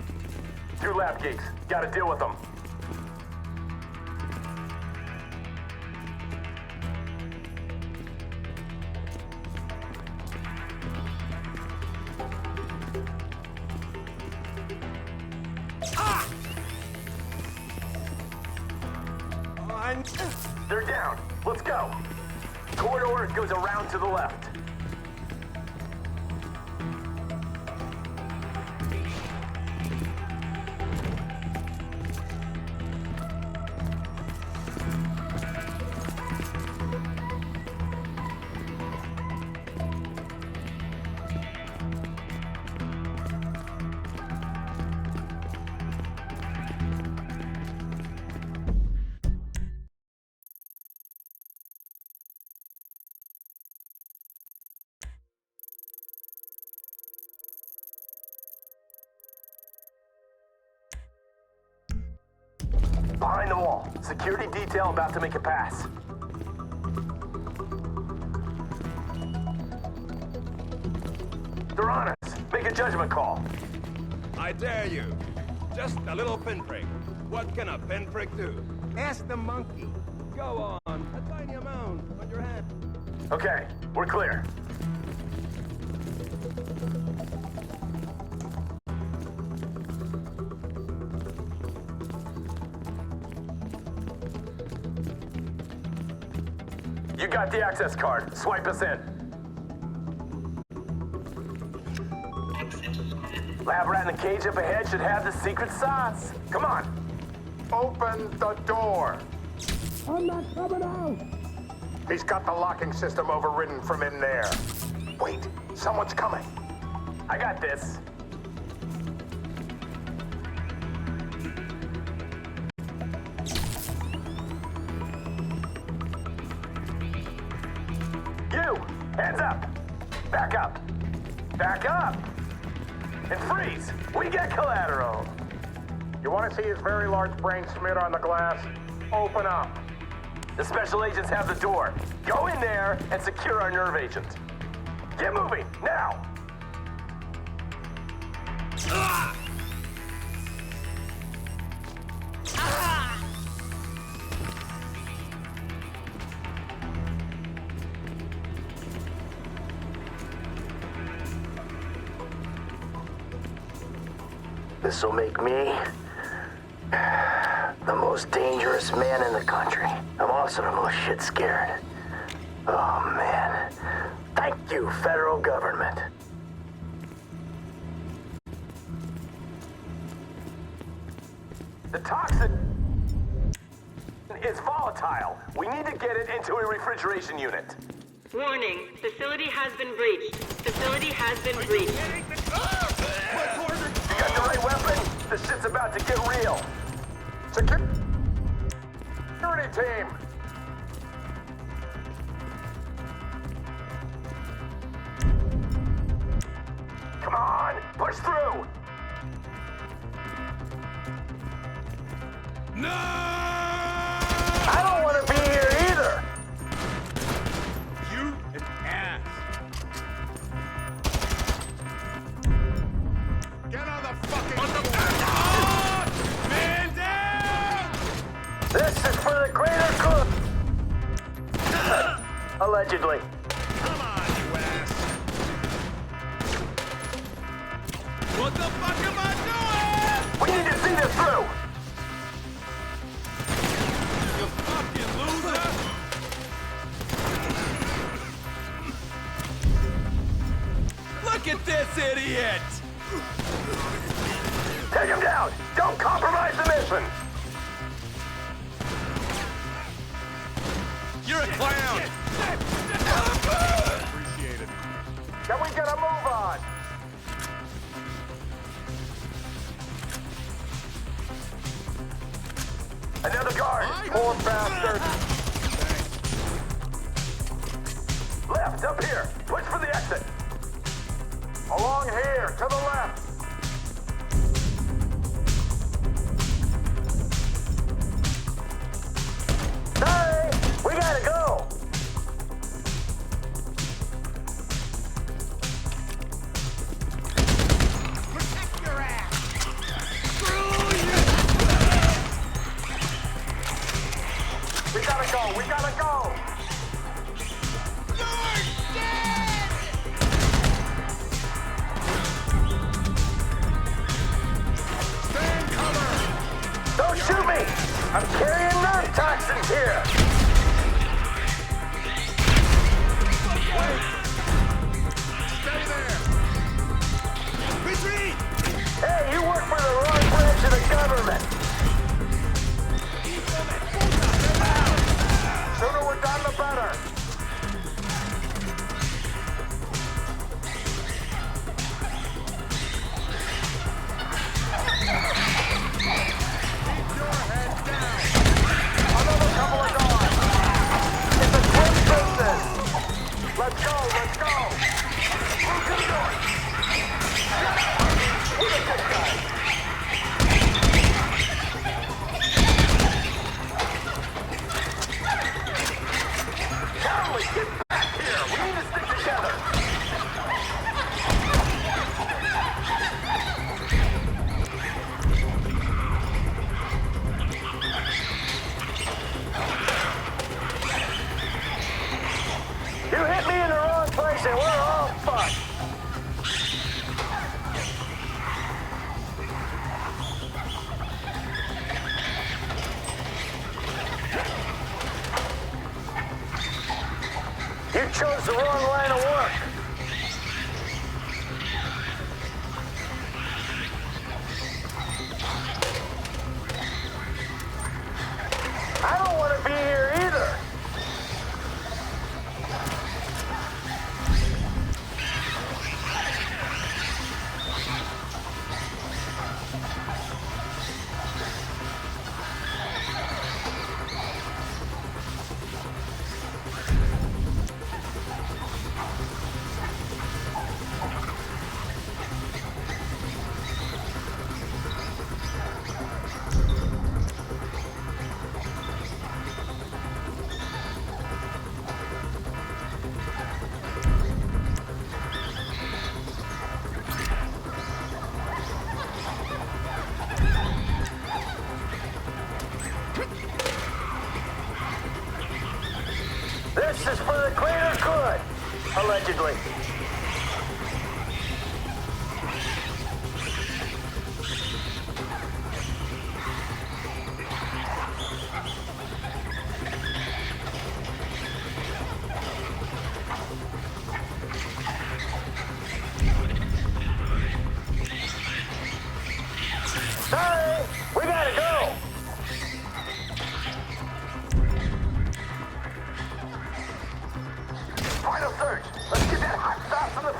2 lab geeks. Gotta deal with them. They're down. Let's go. Corridor goes around to the left. Behind the wall. Security detail about to make a pass. They're on us. Make a judgment call. I dare you. Just a little pinprick. What can a pinprick do? Ask the monkey. Go on. A tiny amount on your hand. Okay, we're clear. You got the access card. Swipe us in. Lab rat in the cage up ahead should have the secret sauce. Come on. Open the door. I'm not coming out! He's got the locking system overridden from in there. Wait, someone's coming. I got this. You! Hands up! Back up! Back up! And freeze! We get collateral! You want to see his very large brain smeared on the glass? Open up. The special agents have the door. Go in there and secure our nerve agent. Get moving, now! This'll make me the most dangerous man in the country. I'm also the most shit scared. Oh, man. Thank you, federal government. The toxin is volatile. We need to get it into a refrigeration unit. Warning, facility has been breached. Facility has been breached. You got the right weapon? This shit's about to get real. Security team! Come on, push through! No! I don't want to be here either! You an ass. Get on the fucking floor! Man down! This is for the greater good! Allegedly. Come on, you ass! What the fuck am I doing? We need to see this through! You fucking loser! Look at this idiot! Take him down! Don't compromise the mission! You're a clown! Appreciate it. Can we get a move on? Another guard! Poor bastard! Left, up here! Push for the exit! Along here, to the left! Hey! We gotta go! Protect your ass! We gotta go! We gotta go!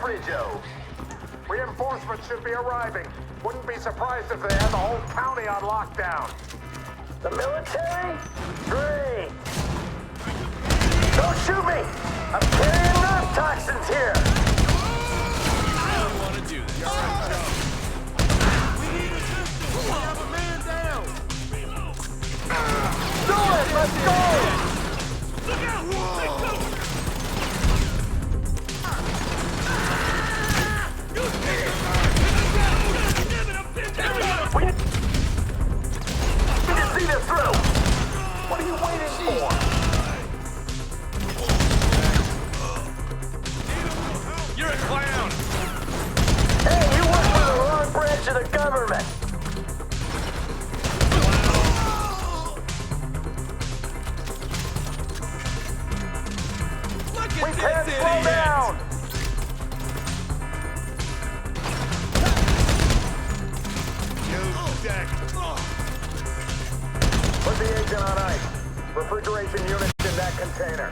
Frijo. Reinforcements should be arriving. Wouldn't be surprised if they had the whole county on lockdown. The military? Great. Don't shoot me! I'm carrying nerve toxins here! I don't want to do this. You're a joke. We need assistance. We have a man down. Do it! Let's go! Look out! We need to see this through! What are you waiting for? You're a clown! Hey, you work for the wrong branch of the government! We can't slow down! Put the agent on ice. Refrigeration units in that container.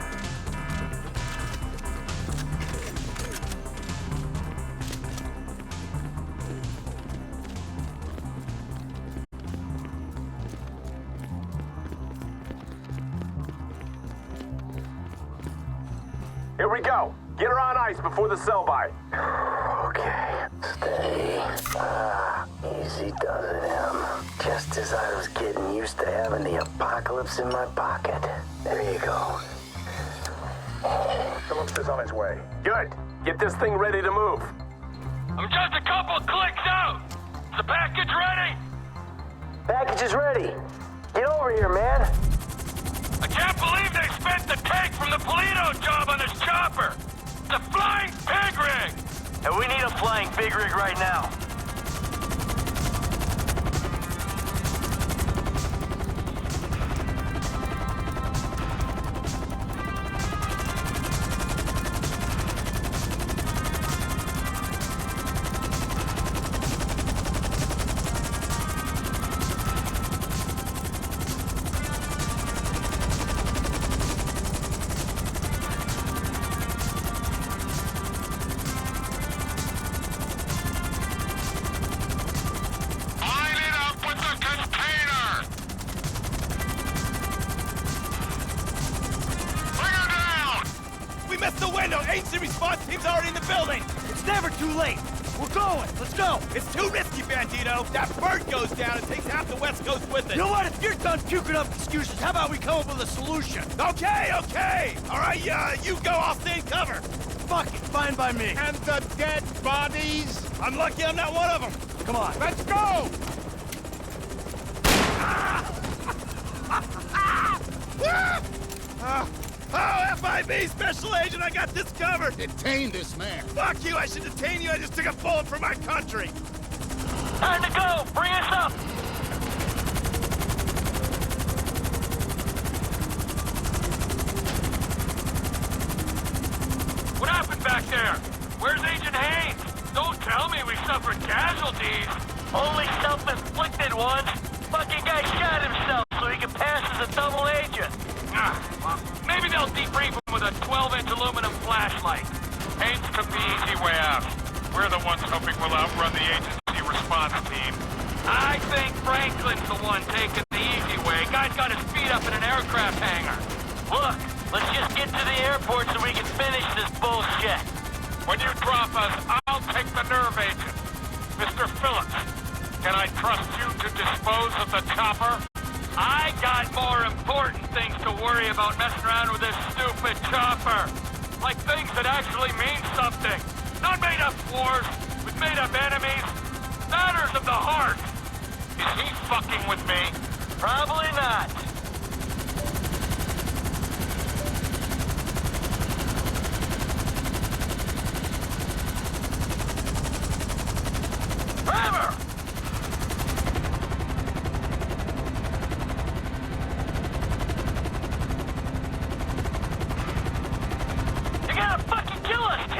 Here we go. Get her on ice before the sell-by. Okay, steady. Easy does it, Em. Just as I was getting used to having the apocalypse in my pocket. There you go. Phillips is on his way. Good. Get this thing ready to move. I'm just a couple clicks out. Is the package ready? Package is ready. Get over here, man. I can't believe they spent the tank from the Polito job on this chopper. It's a flying pig rig. And we need a flying pig rig right now. Agency response team's already in the building! It's never too late! We're going! Let's go! It's too risky, Bandito! That bird goes down and takes half the West Coast with it! You know what? If you're done puking up excuses, how about we come up with a solution? Okay, okay! Alright, you go, I'll stay in cover! Fuck it, fine by me. And the dead bodies? I'm lucky I'm not one of them! Come on. Let's go! Oh, FIB Special Agent, I got this covered! Detain this man. Fuck you, I should detain you, I just took a bullet for my country! Time to go! Bring us up! What happened back there? Where's Agent Haynes? Don't tell me we suffered casualties! Only self-inflicted ones! Fucking guy shot himself so he could pass as a double agent! Well, maybe they'll debrief him with a 12-inch aluminum flashlight. Haynes took the easy way out. We're the ones hoping we'll outrun the agency response team. I think Franklin's the one taking the easy way. Guy's got his feet up in an aircraft hangar. Look, let's just get to the airport so we can finish this bullshit. When you drop us, I'll take the nerve agent. Mr. Phillips, can I trust you to dispose of the chopper? I got more important things to worry about messing around with this stupid chopper. Like things that actually mean something. Not made-up wars with made-up enemies. Matters of the heart. Is he fucking with me? Probably not. Trevor! You're gonna fucking kill us, T!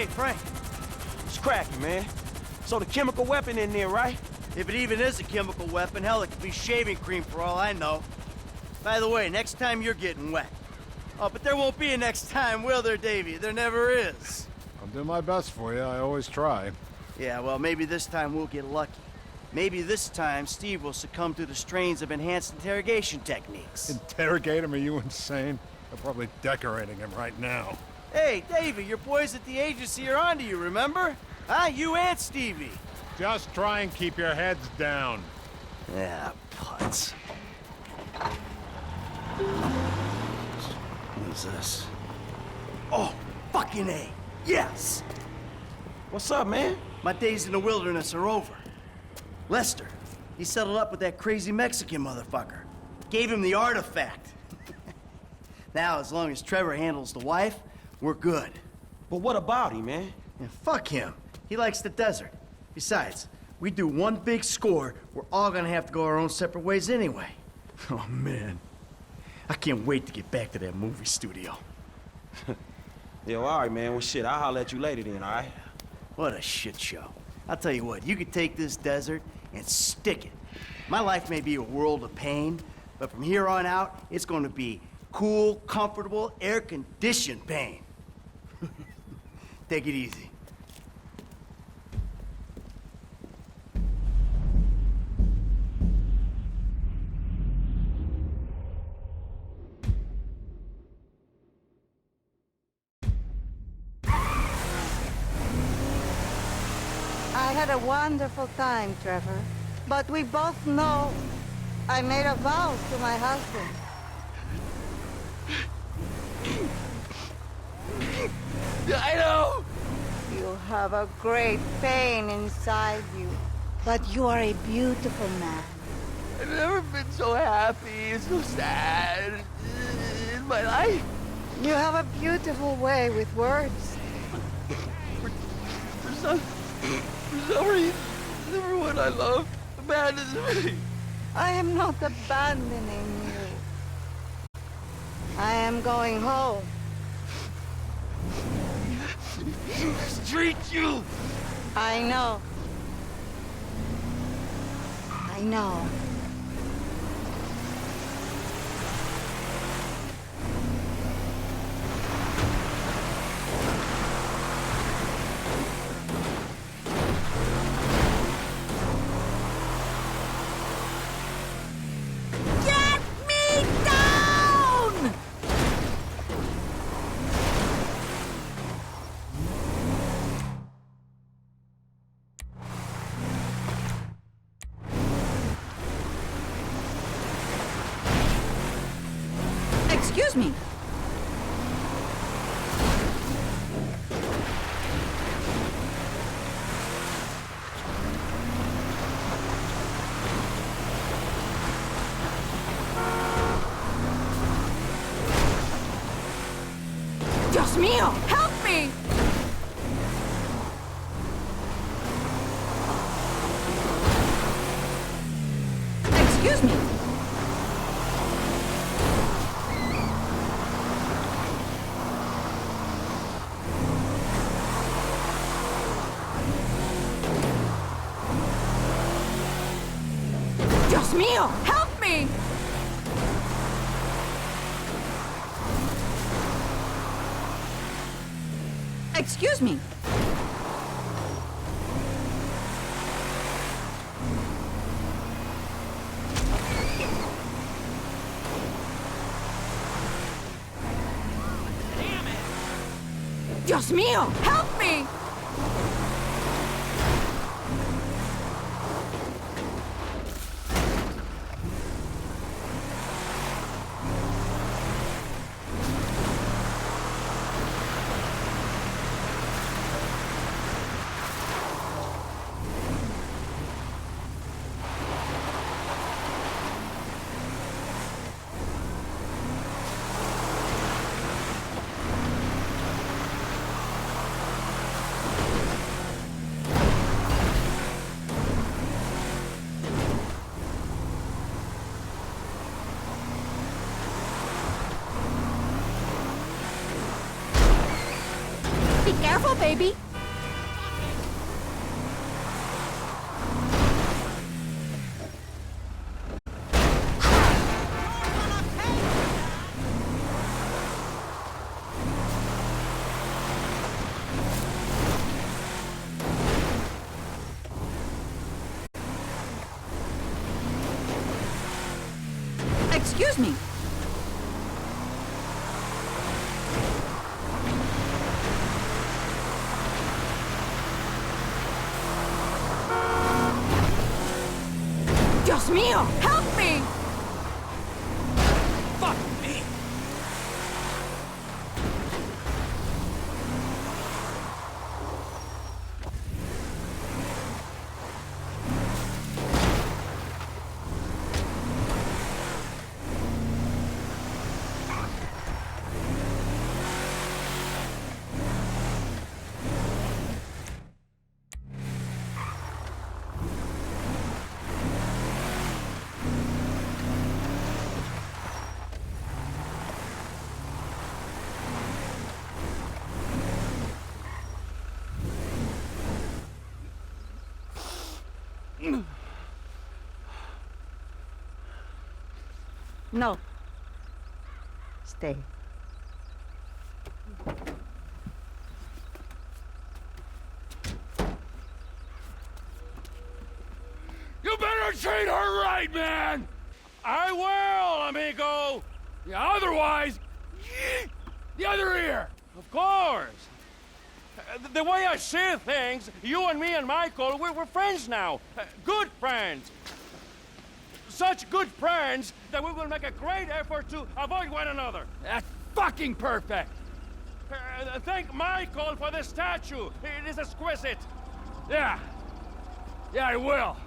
Hey, Frank. It's cracking, man. So the chemical weapon in there, right? If it even is a chemical weapon, hell, it could be shaving cream for all I know. By the way, next time you're getting wet. Oh, but there won't be a next time, will there, Davey? There never is. I'll do my best for you. I always try. Yeah, well, maybe this time we'll get lucky. Maybe this time Steve will succumb to the strains of enhanced interrogation techniques. Interrogate him? Are you insane? They're probably decorating him right now. Hey, Davey, your boys at the agency are onto you, remember? Huh? You and Stevie. Just try and keep your heads down. Yeah, putz. What's this? Oh, fucking A. Yes! What's up, man? My days in the wilderness are over. Lester, he settled up with that crazy Mexican motherfucker. Gave him the artifact. Now, as long as Trevor handles the wife, we're good. But what about him, man? And fuck him. He likes the desert. Besides, we do one big score, we're all gonna have to go our own separate ways anyway. Oh, man. I can't wait to get back to that movie studio. Yo, all right, man. Well, shit, I'll holler at you later then, all right? What a shit show. I'll tell you what, you could take this desert and stick it. My life may be a world of pain, but from here on out, it's gonna be cool, comfortable, air-conditioned pain. Take it easy. I had a wonderful time, Trevor. But we both know I made a vow to my husband. I know! You have a great pain inside you, but you are a beautiful man. I've never been so happy and so sad in my life. You have a beautiful way with words. For some reason, everyone I love abandons me. I am not abandoning you. I am going home. Treat you! I know. I know. Get me down! Excuse me. Dios mío, help me! Excuse me. Dios mío, help me! Excuse me. Dios mío, help me! Be careful, baby. Excuse me. Dios mío, help me! Fuck me! No. Stay. You better treat her right, man! I will, amigo! Yeah, otherwise, the other ear! Of course! The way I see things, you and me and Michael, we're friends now. Good friends. Such good friends that we will make a great effort to avoid one another. That's fucking perfect! Thank Michael for the statue. It is exquisite. Yeah. Yeah, I will.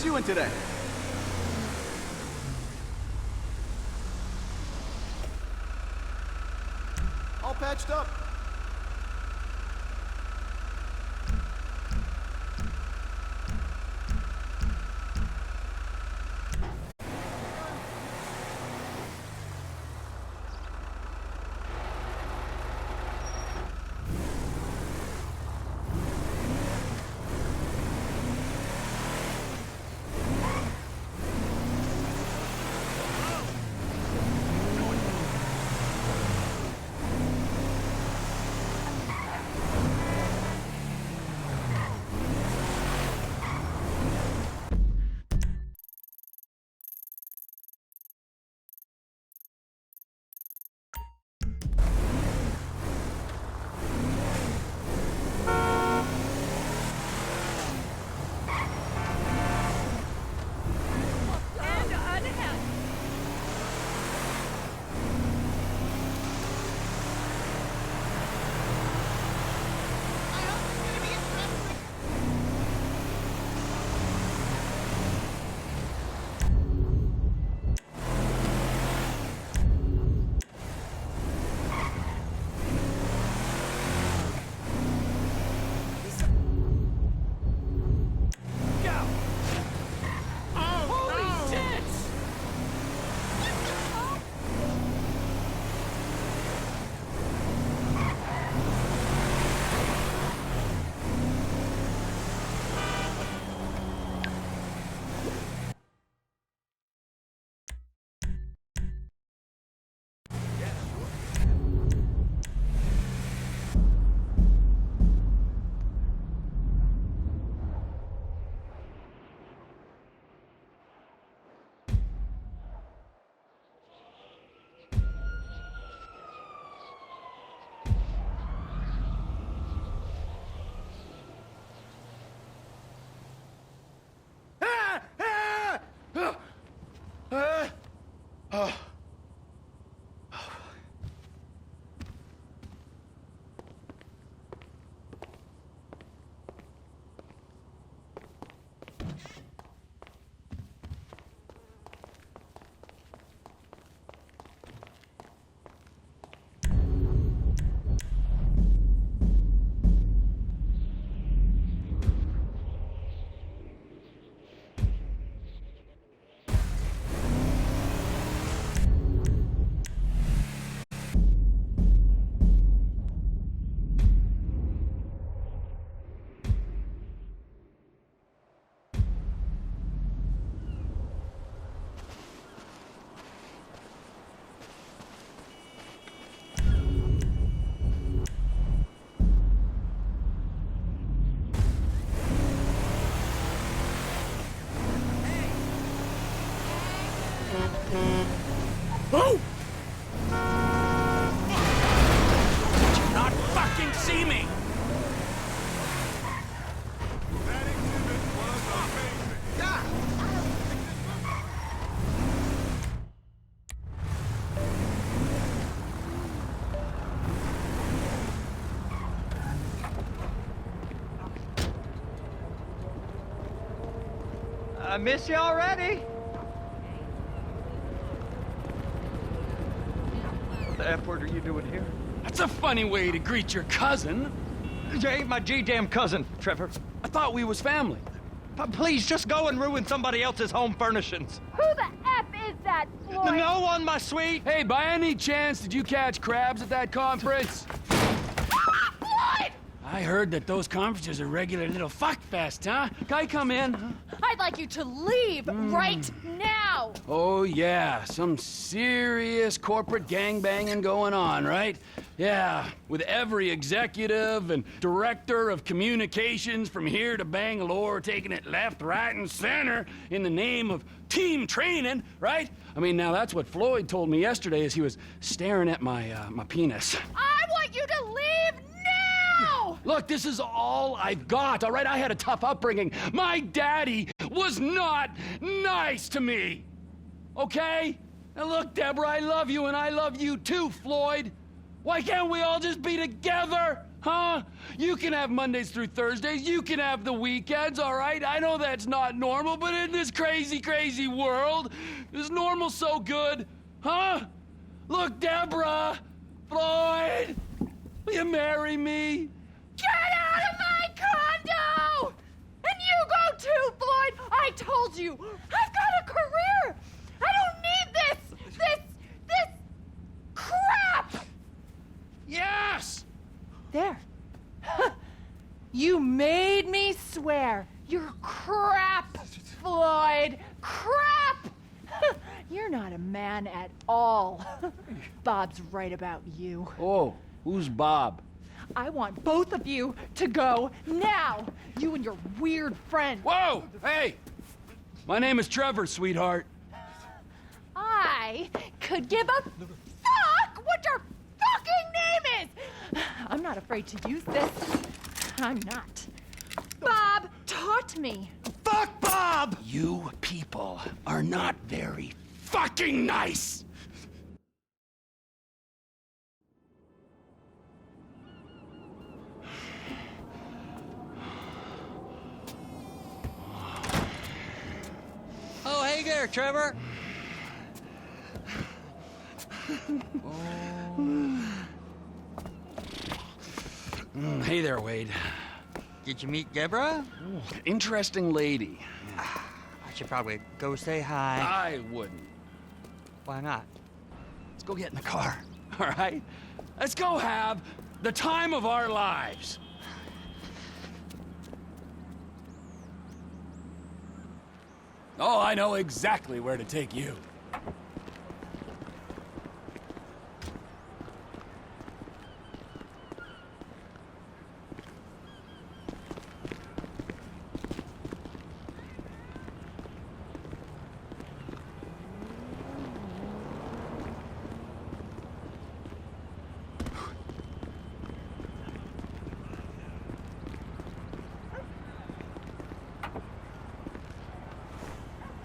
How's you in today? All patched up. Oh! Did you not fucking see me? I miss you already. What the F word are you doing here? That's a funny way to greet your cousin. You ain't my G-damn cousin, Trevor. I thought we was family. Please, just go and ruin somebody else's home furnishings. Who the F is that, Floyd? No one, my sweet. Hey, by any chance, did you catch crabs at that conference? Floyd! I heard that those conferences are regular little fuck fest, huh? Can I come in? I'd like you to leave right now. Oh, yeah. Some serious corporate gangbanging going on, right? Yeah, with every executive and director of communications from here to Bangalore taking it left, right, and center in the name of team training, right? I mean, now that's what Floyd told me yesterday as he was staring at my penis. I want you to leave now! Look, this is all I've got, all right? I had a tough upbringing. My daddy was not nice to me, okay? Now look, Deborah, I love you, and I love you too, Floyd. Why can't we all just be together? Huh? You can have Mondays through Thursdays. You can have the weekends, all right? I know that's not normal, but in this crazy, crazy world, is normal so good? Huh? Look, Deborah! Floyd! Will you marry me? Get out of my condo! And you go too, Floyd! I told you! I've got a career! I don't need this crap! Yes! There. You made me swear. You're crap, Floyd. Crap! You're not a man at all. Bob's right about you. Oh, who's Bob? I want both of you to go now. You and your weird friend. Whoa! Hey! My name is Trevor, sweetheart. I could give a fuck what your fucking name is! I'm not afraid to use this. I'm not. Bob taught me. Fuck Bob! You people are not very fucking nice! Oh, hey there, Trevor. Hey there, Wade. Did you meet Deborah? Interesting lady. I should probably go say hi. I wouldn't. Why not? Let's go get in the car, all right? Let's go have the time of our lives. Oh, I know exactly where to take you.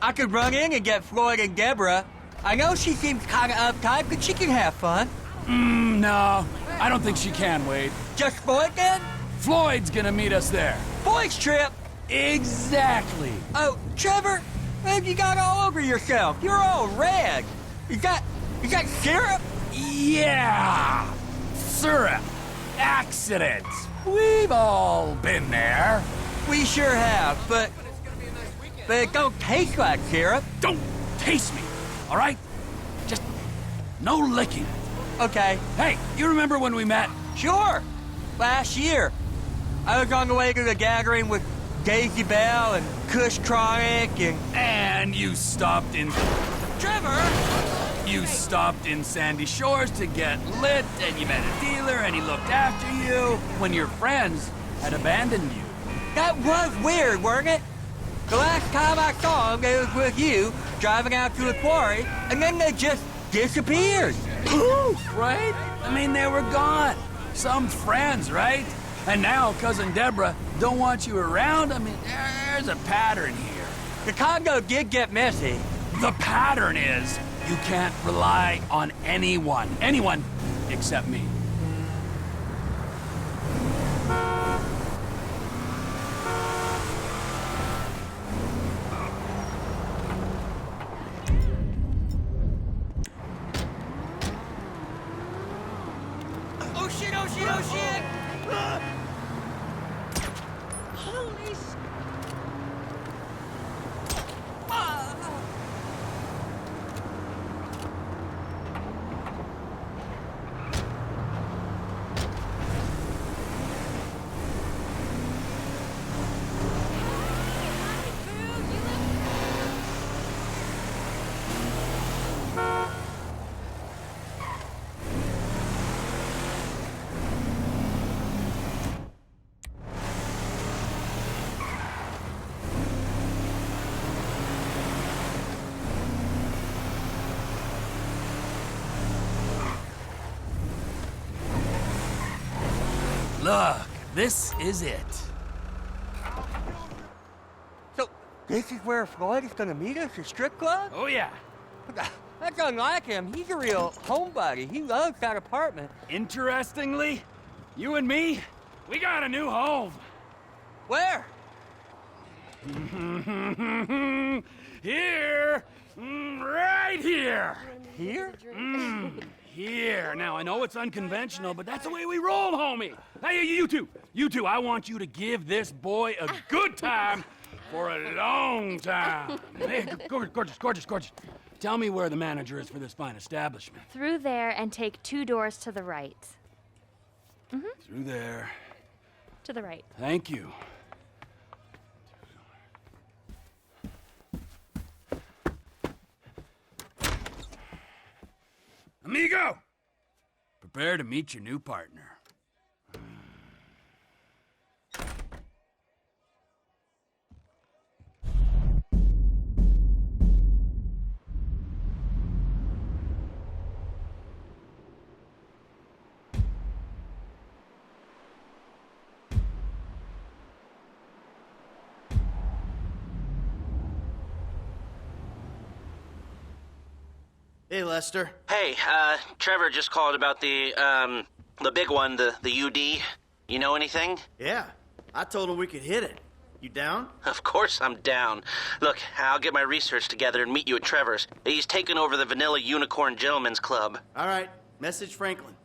I could run in and get Floyd and Deborah. I know she seems kind of uptight, but she can have fun. No, I don't think she can, Wade. Just Floyd then? Floyd's gonna meet us there. Floyd's trip? Exactly. Oh, Trevor, man, you got all over yourself. You're all red. You got syrup? Yeah! Syrup. Accidents. We've all been there. We sure have, but it don't taste like syrup. Don't taste me, all right? Just no licking. Okay. Hey, you remember when we met? Sure. Last year. I was on the way to the gathering with Daisy Bell and Kush Chronic And you stopped in... Trevor! You stopped in Sandy Shores to get lit, and you met a dealer, and he looked after you when your friends had abandoned you. That was weird, weren't it? The last time I saw him, they was with you, driving out to the quarry, and then they just disappeared. Poof, right? I mean, they were gone. Some friends, right? And now Cousin Deborah don't want you around. I mean, there's a pattern here. The condo did get messy. The pattern is you can't rely on anyone. Anyone except me. Oh shit, oh shit, oh shit! Holy shit! Look, this is it. So, this is where Floyd is gonna meet us, a strip club? Oh, yeah. That's unlike him. He's a real homebody. He loves that apartment. Interestingly, You and me, we got a new home. Where? Here! Right here! Here? Here. Now, I know it's unconventional, but that's the way we roll, homie. Hey, you two, I want you to give this boy a good time for a long time. Hey, gorgeous. Tell me where the manager is for this fine establishment. Through there and take 2 doors to the right. Through there. To the right. Thank you. Amigo! Prepare to meet your new partner. Hey, Lester. Hey, Trevor just called about the big one, the UD. You know anything? Yeah, I told him we could hit it. You down? Of course I'm down. Look, I'll get my research together and meet you at Trevor's. He's taking over the Vanilla Unicorn Gentlemen's Club. All right, message Franklin.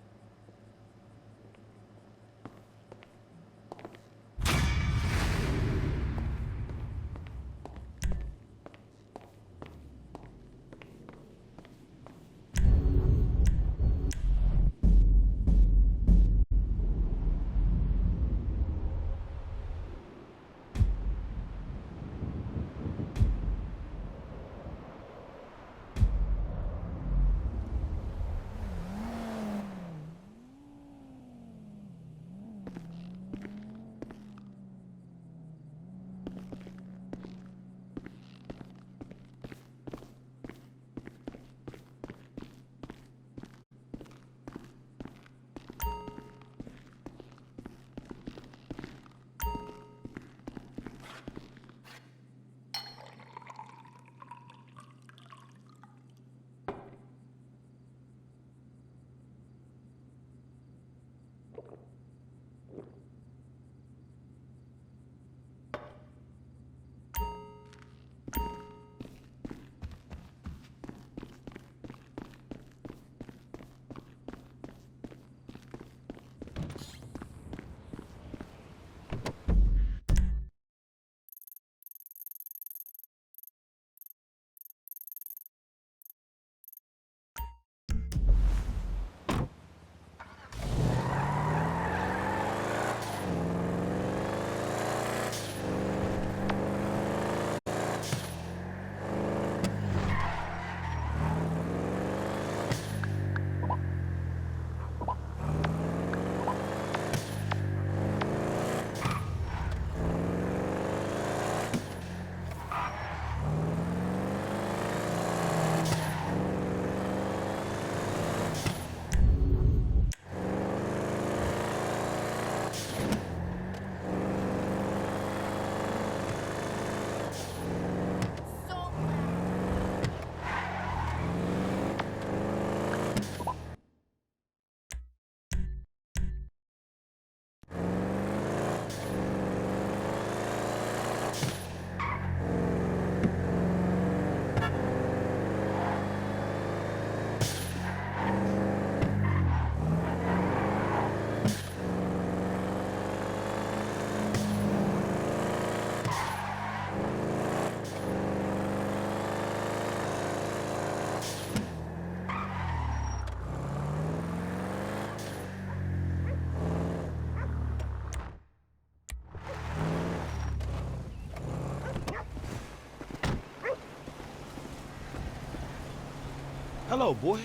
Hello, boy.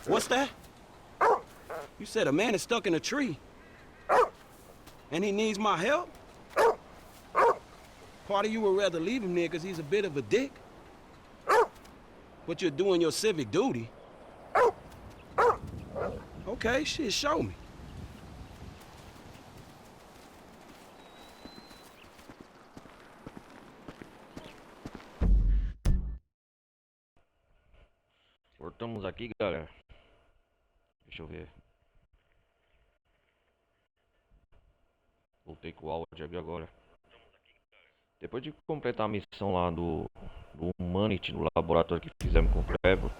What's that? You said a man is stuck in a tree. And he needs my help? Part of you would rather leave him there because he's a bit of a dick. But you're doing your civic duty. Okay, shit, show me. Voltamos aqui, galera. Deixa eu ver. Voltei com o áudio aqui agora. Depois de completar a missão lá do Humane, no laboratório que fizemos com o Trevor,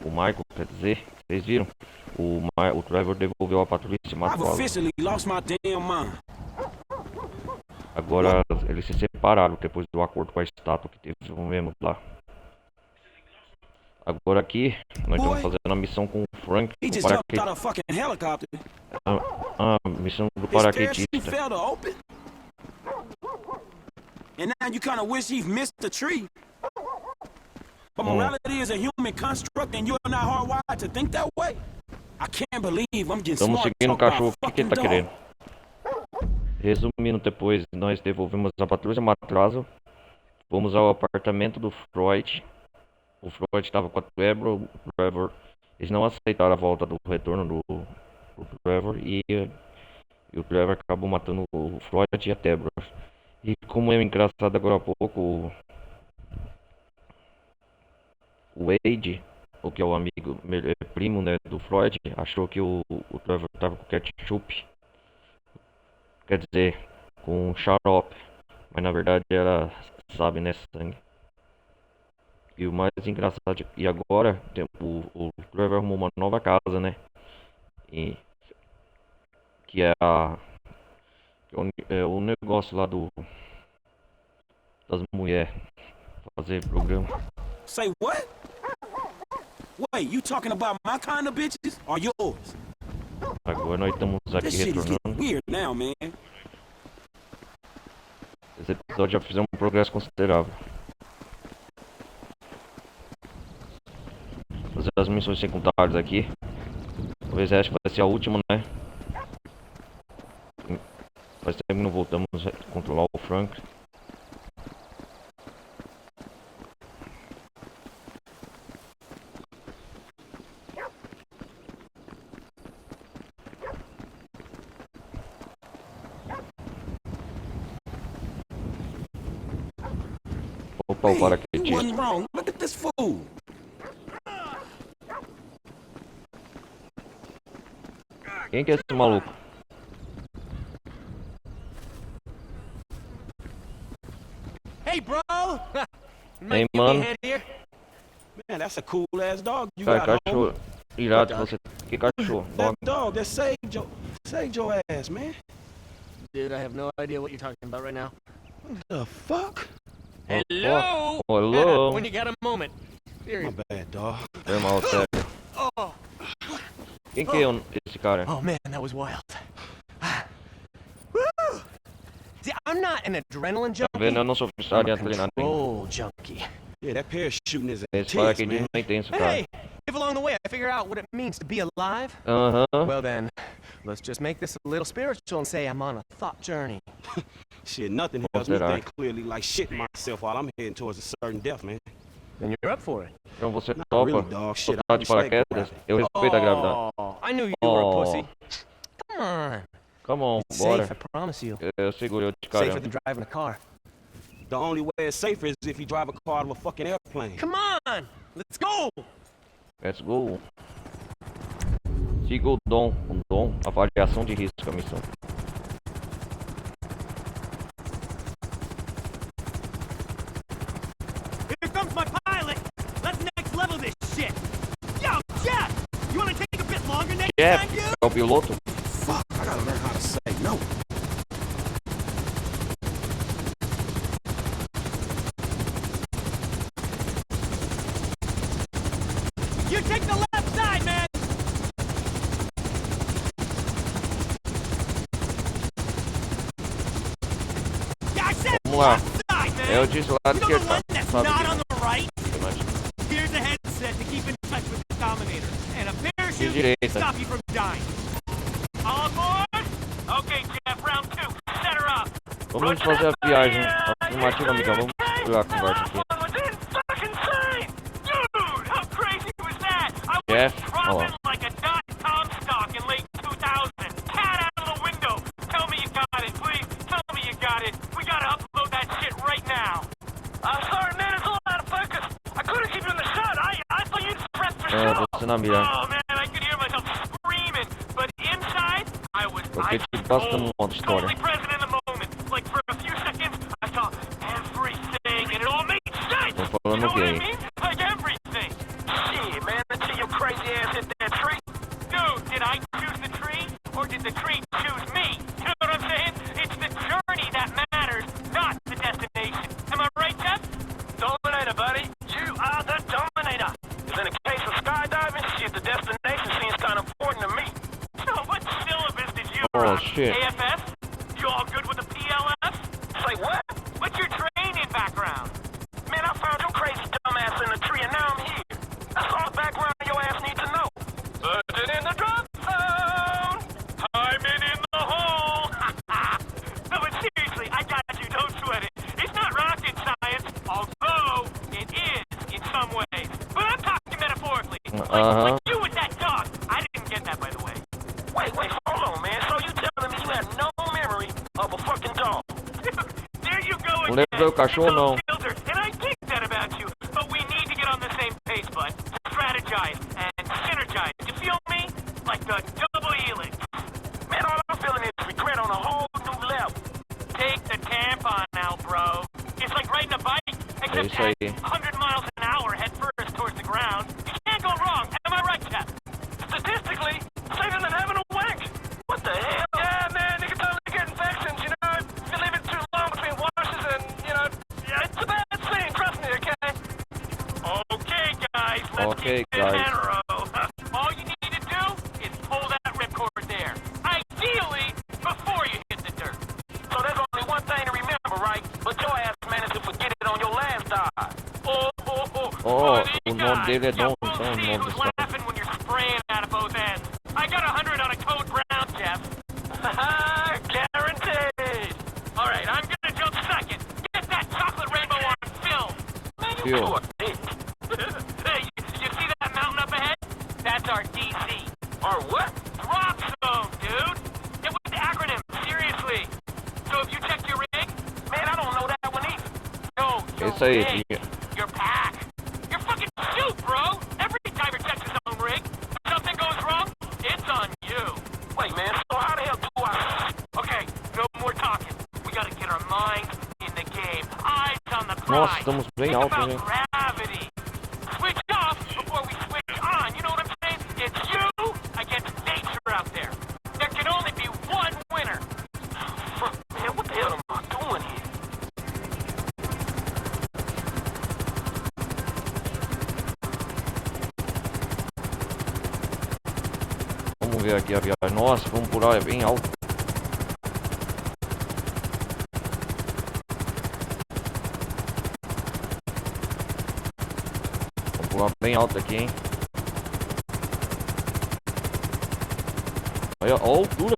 o Michael, quer dizer, vocês viram? O Trevor devolveu a Patrulha e matou ela. Agora eles se separaram depois do acordo com a estátua que teve o mesmo lá. Agora aqui, nós estamos fazendo a missão com o Frank, o paraquedista. A missão do paraquedista. And now you kind of wish he missed the tree. But morality is a human construct and you're not hardwired to think that way. I can't believe I'm getting Estamos smart seguindo o talk cachorro, about o que ele fucking tá dog. querendo? Resumindo, depois nós devolvemos a Patrulha Madrazo. Fomos ao apartamento do Freud. O Freud estava com a Trevor. O Trevor, eles não aceitaram a volta do retorno do Trevor e o Trevor acabou matando o Freud e a Trevor. E como é engraçado agora há pouco, o Wade, o que é o amigo primo, né, do Freud, achou que o Trevor estava com ketchup, quer dizer, com xarope, mas na verdade era, sabe, né, sangue. E o mais engraçado, e agora o Trevor arrumou uma nova casa, né, e que é o negócio lá das mulheres fazer programa. Say what? Wait, you talking about my kind of bitches or yours? Agora nós estamos aqui This shit is getting retornando. weird now, man. Esse episódio já fizemos um progresso considerável. Fazer as missões secundárias aqui. Talvez acho que vai ser a última, né? Faz tempo que não voltamos a controlar o Frank. Opa, o You paraquedista. wasn't wrong. Look at this fool. Quem que é esse maluco? Hey, bro! Hey, mano. Man, that's a cool ass dog you Cara, got, cachorro homie. irado você. Que cachorro? That Dog. dog that saved your ass, man. Dude, I have no idea what you're talking about right now. What the fuck? Hello! Oh, hello. When you got a moment. My bad, dog. Foi mal, sério. Oh! Quem que é esse cara? Oh man, that was wild. Woo! See, I'm not an adrenaline Tá junkie. vendo? Eu não sou oficial de I'm a adrenalina. control junkie. Yeah, that parachuting is Esse intense, paraquedismo man. é intenso, cara. Hey, if along the way I figure out what it means to be alive, Aham. well then, let's just make this a little spiritual and say I'm on a thought journey. Shit, nothing helps me think clearly like shitting myself while I'm heading towards a certain death, man. Then you're up for it. Então você Not topa really, dog. Shit, soltar I de respect paraquedas? Eu respeito a gravidade. Oh, I knew you were a pussy. Come on. Come on, It's bora. safe, I promise you. Eu seguro eu de Safer caramba. than driving a car. The only way it's safer is if you drive a car out of a fucking airplane. Come on, let's go. Let's go. Siga o dom, avaliação de risco a missão. Here comes my pilot. Let's next level this shit. Yo, Jeff, you wanna take a bit longer next Jeff, time, dude? é o piloto? Fuck, I gotta learn how to say no. You take the left side, man. Yeah, I said Vamos lá. left side, man. Eu disse lado You know esquerdo. the one that's Sabe not que- on the right? Mas Here's a headset to keep in touch with the Dominator, and a parachute to direita. stop you from dying. All aboard? Okay, Jeff, round two. Set her up. vamos fazer a viagem afirmativa, amigão. Vamos pegar a conversa aqui. Dude, how crazy was that? I was Jeff, olha lá. dropping like a dot-com stock in late 2000. Cat out of the window. Tell me you got it, please. Tell me you got it. We gotta upload that shit right now. Sorry, man, it's all out of focus. I couldn't keep you in the shot. I thought you'd press for show. Você na mira. Oh, man, I could hear myself screaming. But inside, I was Porque te basta um modo história. totally present in the did the tree choose me? You know what I'm saying? It's the journey that matters, not the destination. Am I right, Jeff? Dominator, buddy. You are the dominator. Because in the case of skydiving, shit, the destination seems kind of important to me. So what syllabus did you Oh, rock? shit. AFS? You all good with the PLS? Say what? What's your training background? Man, I found your crazy dumbass in the tree and now I'm here. That's all the background your ass needs to know. Put it in the drop zone. Timing in the hole. No, but seriously, I got you. Don't sweat it. It's not rocket science, although it is in some ways. But I'm talking metaphorically. Like you with that dog. I didn't get that, by the way. Wait, hold on, man. So you telling me you had no memory of a fucking dog? There you go Não again. lembro o cachorro, não. Filter, and I think that about you. But we need to get on the same page, bud. Strategize and synergize. You feel me? Like the double helix. Man, all I'm feeling is regret on a whole new level. Take the tampon now, bro. It's like riding a bike, except isso aí. at 100 miles an hour head first towards the ground. You can't go wrong. Am I right, Jeff? Statistically, safer than having a wank. What the hell? Yeah, man, you can totally get infections, you know? If you leave it too long between washes and, you know, yeah, it's a bad thing, trust me, okay? Okay, guys. Let's Okay, keep it guys. in a row. All you need to do is pull that ripcord there. Ideally, before you hit the dirt. So there's only one thing to remember, right? But your ass managed to forget it on your last dive. Oh, o nome dele é Dom, então o nome Who's do estado. laughing when you're spraying out of both ends? I got 100 on a code brown, Jeff. Guaranteed. All right, I'm gonna jump second. Get that chocolate rainbow on film. Film. Hey, you see that mountain up ahead? That's our DC. Or what? Drop zone, dude. It was the acronym, seriously. So if you check your rig, Man, I don't know that one either. no, your Isso aí, rig, filha. your pack, your fucking suit, bro. Every diver checks his own rig. Something goes wrong, it's on you. Wait, man, so how the hell do I... Okay, no more talking. We gotta get our minds in the game. Eyes on the Nossa, prize. estamos bem Think altos, about hein? gravity. Switch off before we switch on. You know what I'm saying? It's you against nature out there. There can only be one winner. Fuck, man, what the hell am I doing here? Vamos ver aqui a viagem. Nossa, vamos pular, é bem alto. Vamos pular bem alto aqui, hein? Olha a altura.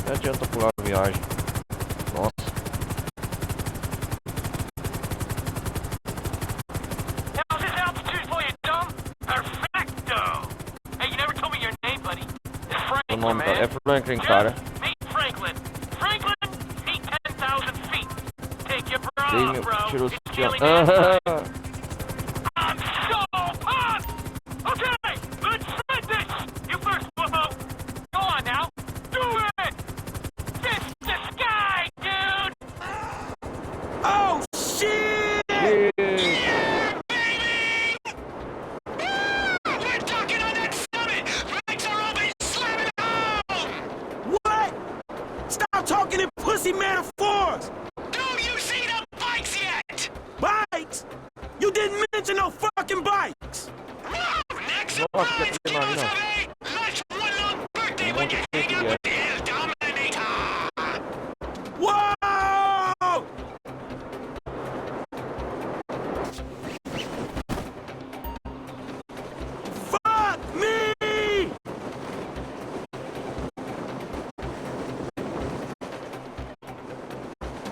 Não adianta pular a viagem. Nossa. How's this altitude for you, dumb? Perfecto. Hey, you never told me your name, buddy. It's O Franklin, nome man. é Franklin, cara. Meet Franklin. Franklin, meet 10,000 feet. Take your bra Dei off, meu bro. tiro It's de... chilly outside. I'm so pumped! Okay, let's spread this! You first, Buffo! Go on now! Do it! Fist the sky, dude! Oh, shit! Yeah. We're talking on that summit! Brakes are open, slam it home! What? Stop talking in pussy metaphors! Do you see the bikes yet? Bikes? You didn't mention no fucking bikes! Next Nossa, que adrenalina. Let's one long birthday when you hang out with the El Dominator! Whoa! Fuck me!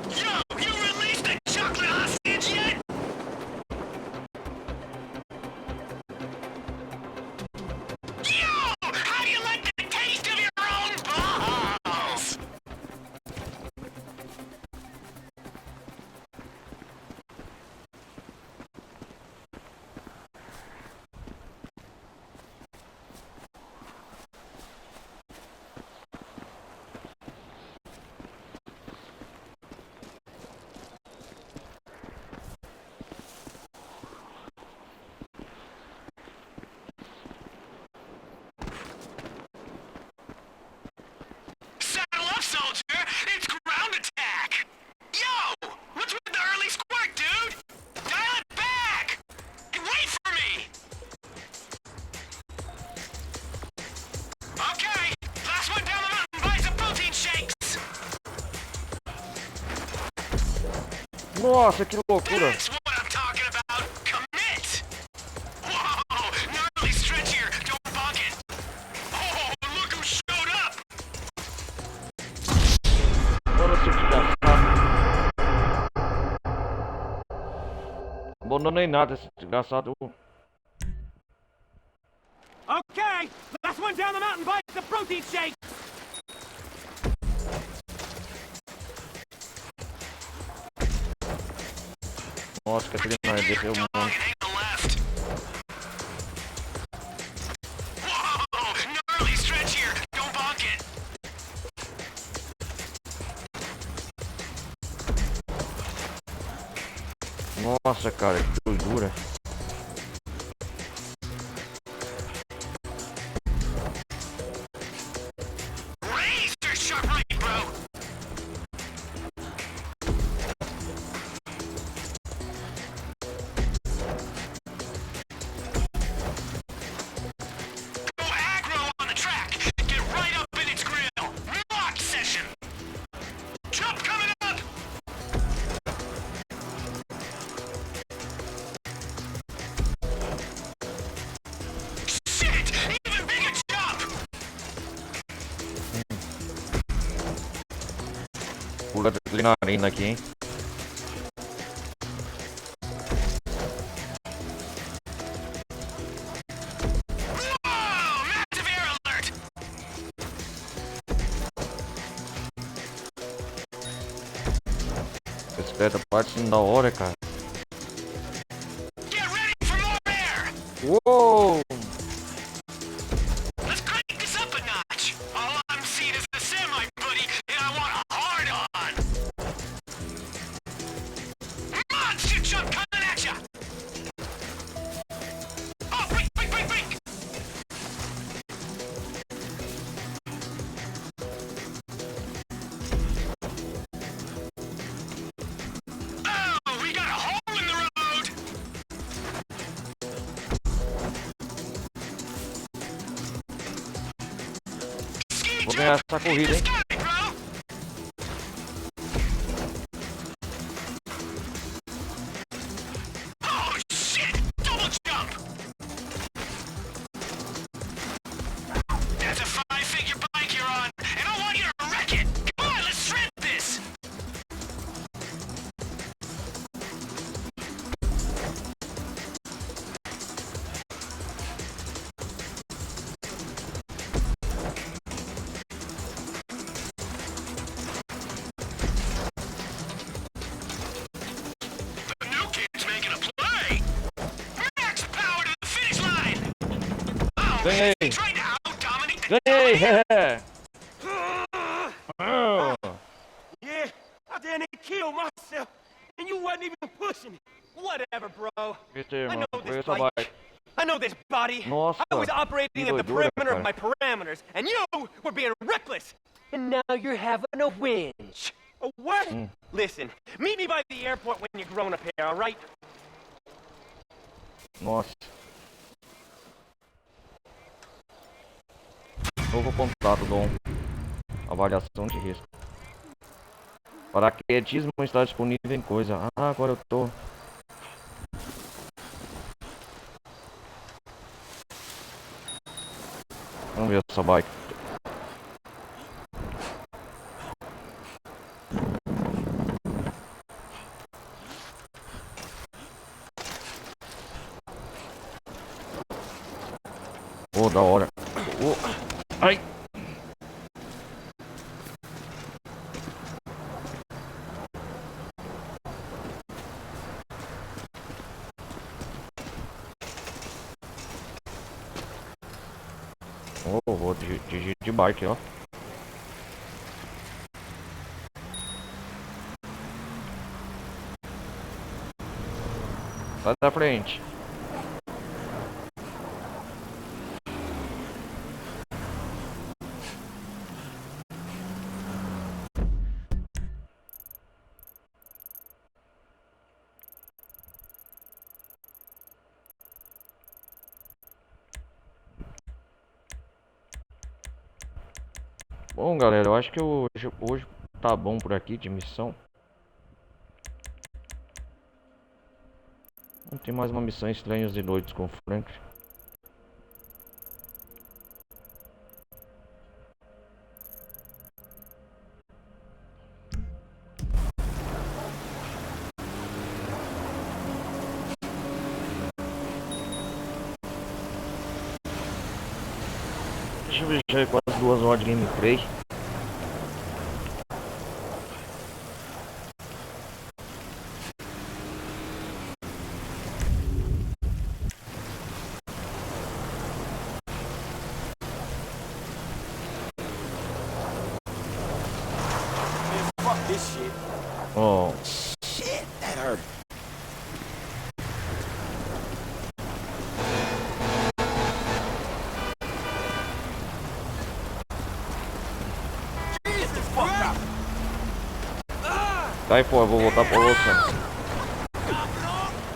Yo, you released the chocolate hostage yet? Nossa, que loucura! Abandonei nada, esse desgraçado. Okay, last one down the mountain bites the protein shake. Nossa, que aquele não é desse, mano. Nossa, cara, que doidura. Pula na arena aqui, hein? Esse pé da parte da hora, cara. Uou! Vou ganhar essa corrida, hein? Ganhei! Ganhei! Yeah, I didn't kill myself, and you wasn't even pushing it. Whatever, bro. I know this fight. I know this body. Nossa, I was operating at the doidura, perimeter cara. of my parameters, and you were being reckless. And now you're having a whinge. A what? Listen, meet me by the airport when you're grown up here, all right? Nossa. Novo contato, Dom. Avaliação de risco. Paraquedismo está disponível em coisa. Ah, agora eu tô. Vamos ver essa bike. Oh, da hora. Oh. Ai. Oh, vou dirigir de bike, ó. Sai da frente. Bom, 'Bom, galera, eu acho que hoje tá bom por aqui de missão. Tem mais uma missão Estranhas de Noites com Frank. Deixa eu ver, já é quase 2 horas de gameplay. This shit. Oh. Shit, that hurt. Get the fuck out. Sai fora, vou voltar pra outra.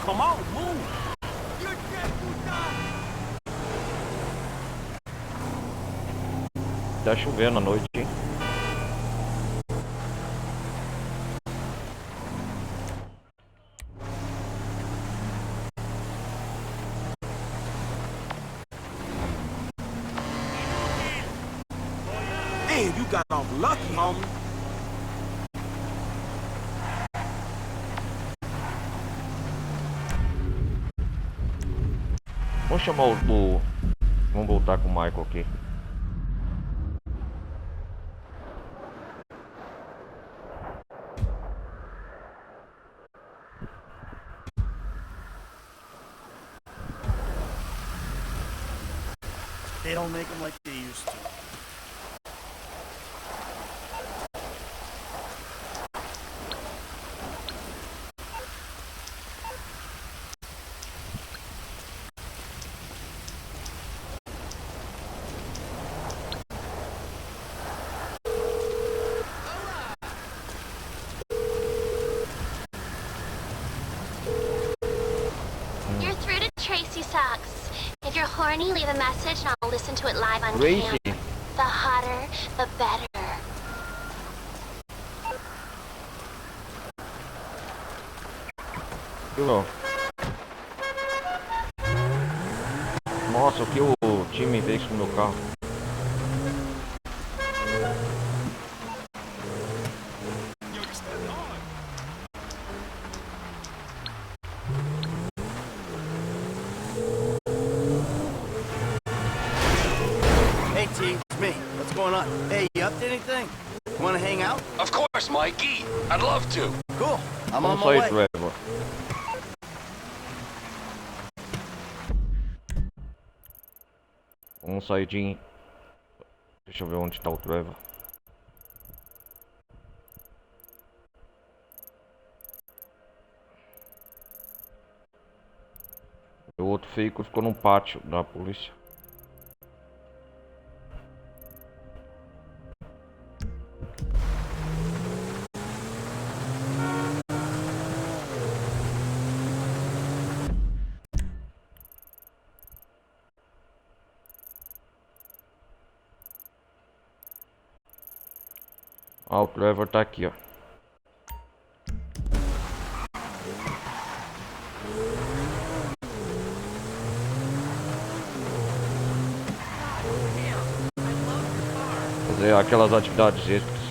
Come on, move. Tá chovendo à noite, hein? Damn, you got off lucky, homie. Vamos chamar o... Vamos voltar com o Michael aqui. They don't make them like they used to. You're through to Tracy Socks. If you're horny, leave a message and I'll listen to it live on Tracy. camera. The hotter, the better. Nossa, o que o time fez com o meu carro? Hey, T, it's me. What's going on? Hey, you up to anything? Want to hang out? Of course, Mikey. I'd love to. Cool. I'm on Vamos my sair, way. Trevor. Vamos sair de... Deixa eu ver onde tá o Trevor. O outro veículo ficou no pátio da polícia. Ah, o Trevor tá aqui, ó. Fazer aquelas atividades extras.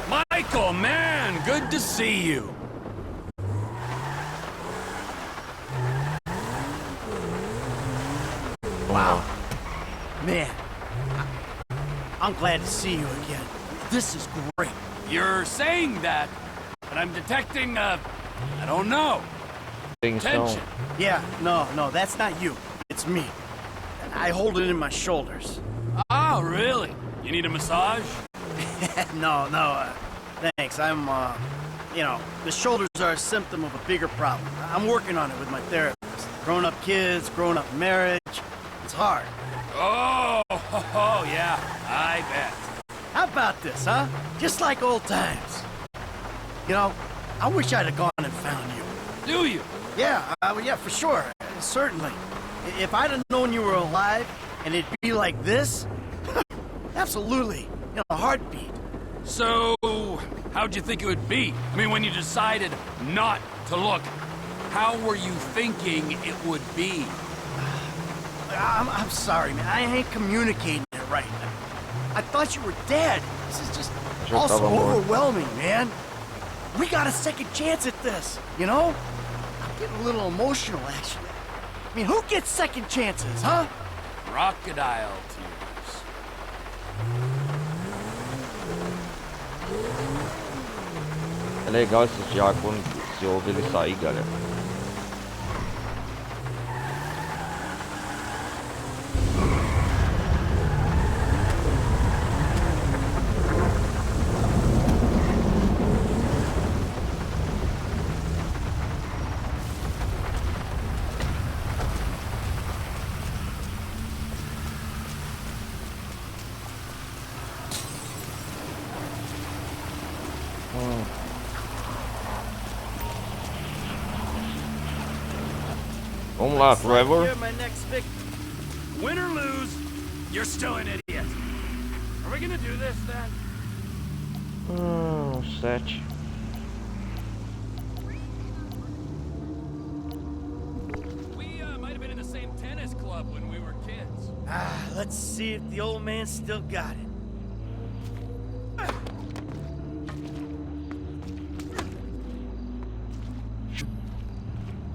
Michael, man, good to see you. Wow. Man, I'm glad to see you again. This is great. You're saying that, but I'm detecting, I don't know. Tension. Yeah, no, that's not you. It's me. And I hold it in my shoulders. Oh, really? You need a massage? No, thanks. I'm you know, the shoulders are a symptom of a bigger problem. I'm working on it with my therapist. Grown-up kids, grown-up marriage. It's hard. Oh, yeah, I bet. How about this, huh? Just like old times. You know, I wish I'd have gone and found you. Do you? Yeah, yeah, for sure. Certainly. If I'd have known you were alive, and it'd be like this, absolutely, in a heartbeat. So, how'd you think it would be? I mean, when you decided not to look, how were you thinking it would be? I'm sorry, man. I ain't communicating it right. I thought you were dead. This is just also overwhelming, man. We got a second chance at this, you know? I'm getting a little emotional, actually. I mean, who gets second chances, huh? Crocodile tears. É legal esses diálogos quando se ouve ele sair, galera. Vamos lá, Trevor. You're my next victim. Win or lose, you're still an idiot. Are we gonna do this then? 7. We might have been in the same tennis club when we were kids. Let's see if the old man still got it.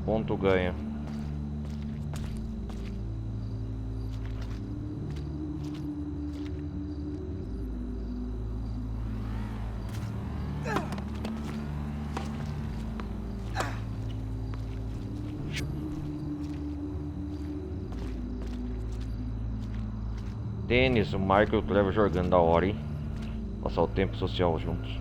Ponto ganha. Tênis, o Michael e o Trevor jogando da hora, hein? Passar o tempo social juntos.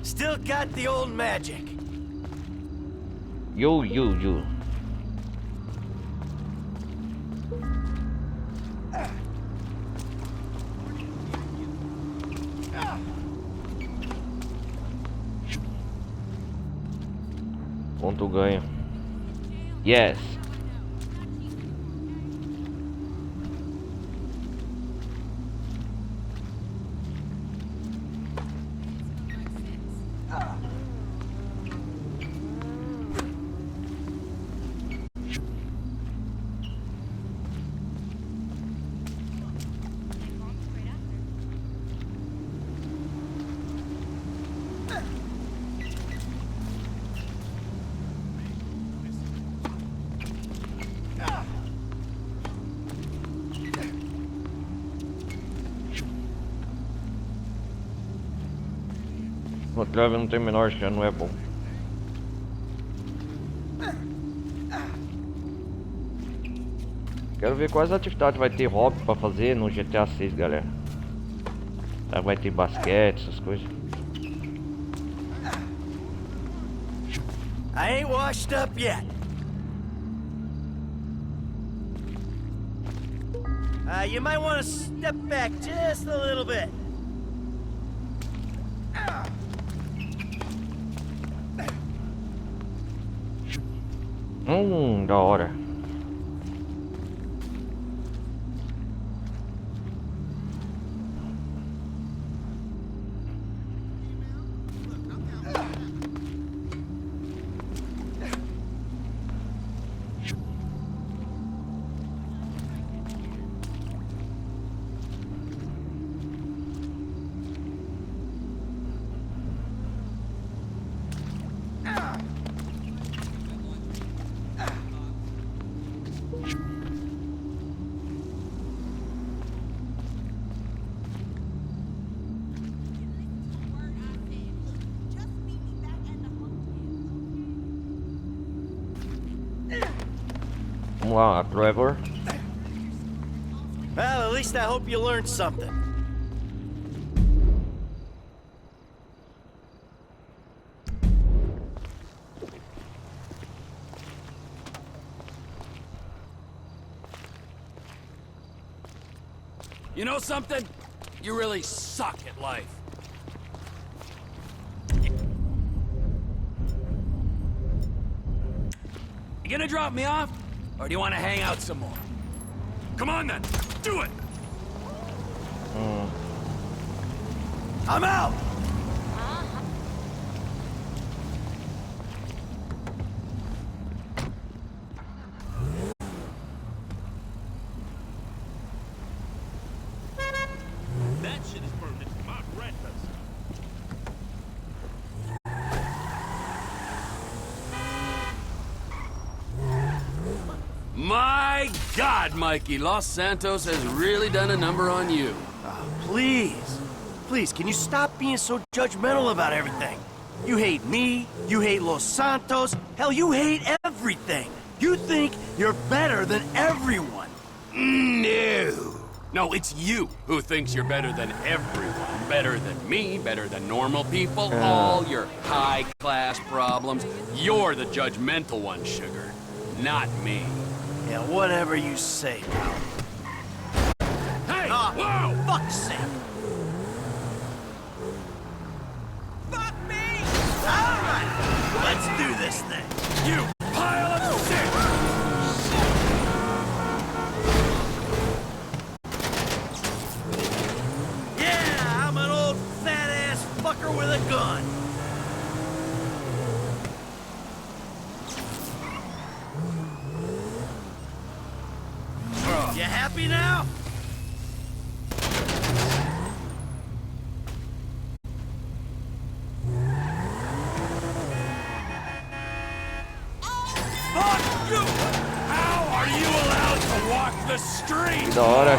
Still got the old magic. You. Ponto ganha. Yes. O Trevor não tem menor chance, não é bom. Quero ver quais atividades vai ter hobby pra fazer no GTA 6, galera. Vai ter basquete, essas coisas. I ain't washed up yet. You might want to step back just a little bit. Da hora. Vamos lá, Trevor. Well, at least I hope you learned something. You know something? You really suck at life. You gonna drop me off? Or do you want to hang out some more? Come on then, do it! I'm out! That shit is burned into my retinas. My God, Mikey, Los Santos has really done a number on you. Please. Please, can you stop being so judgmental about everything? You hate me, you hate Los Santos, hell, you hate everything. You think you're better than everyone. No. No, it's you who thinks you're better than everyone. Better than me, better than normal people, all your high-class problems. You're the judgmental one, sugar, not me. Yeah, whatever you say, pal. Hey! Whoa! Fuck's sake! Fuck me! Alright! Let's do this thing! You pile of shit! Yeah, I'm an old fat-ass fucker with a gun! You happy now? Fuck you! How are you allowed to walk the street? Da hora.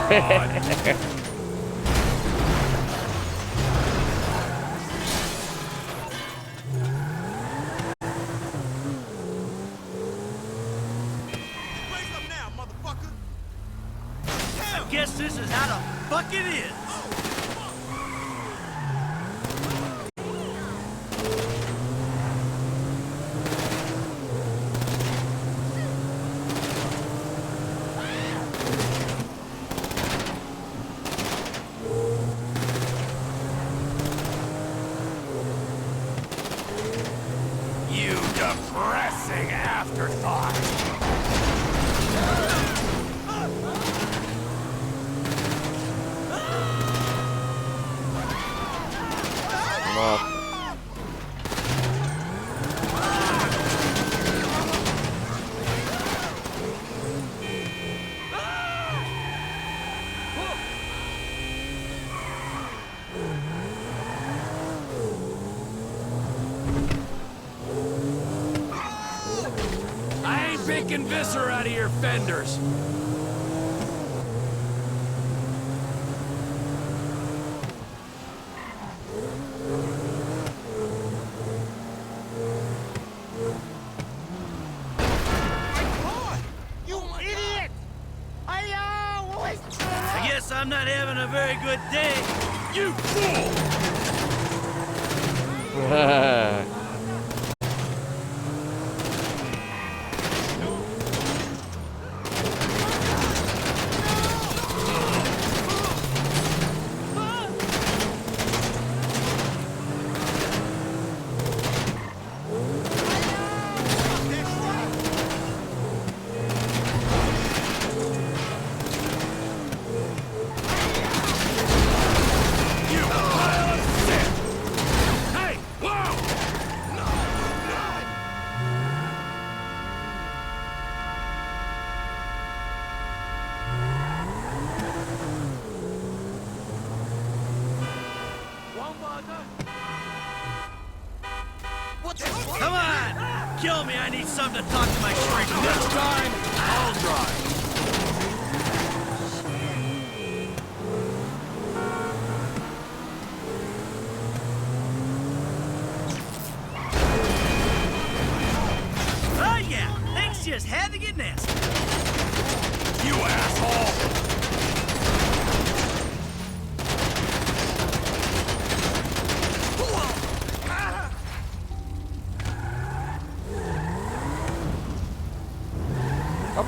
Guess this is how the fuck it is. You depressing afterthought. Nossa. I ain't picking viscera out of your fenders. I guess I'm not having a very good day. You fool! Come on! Kill me, I need something to talk to my shrink. Next time, I'll drive. Oh yeah, things just had to get nasty.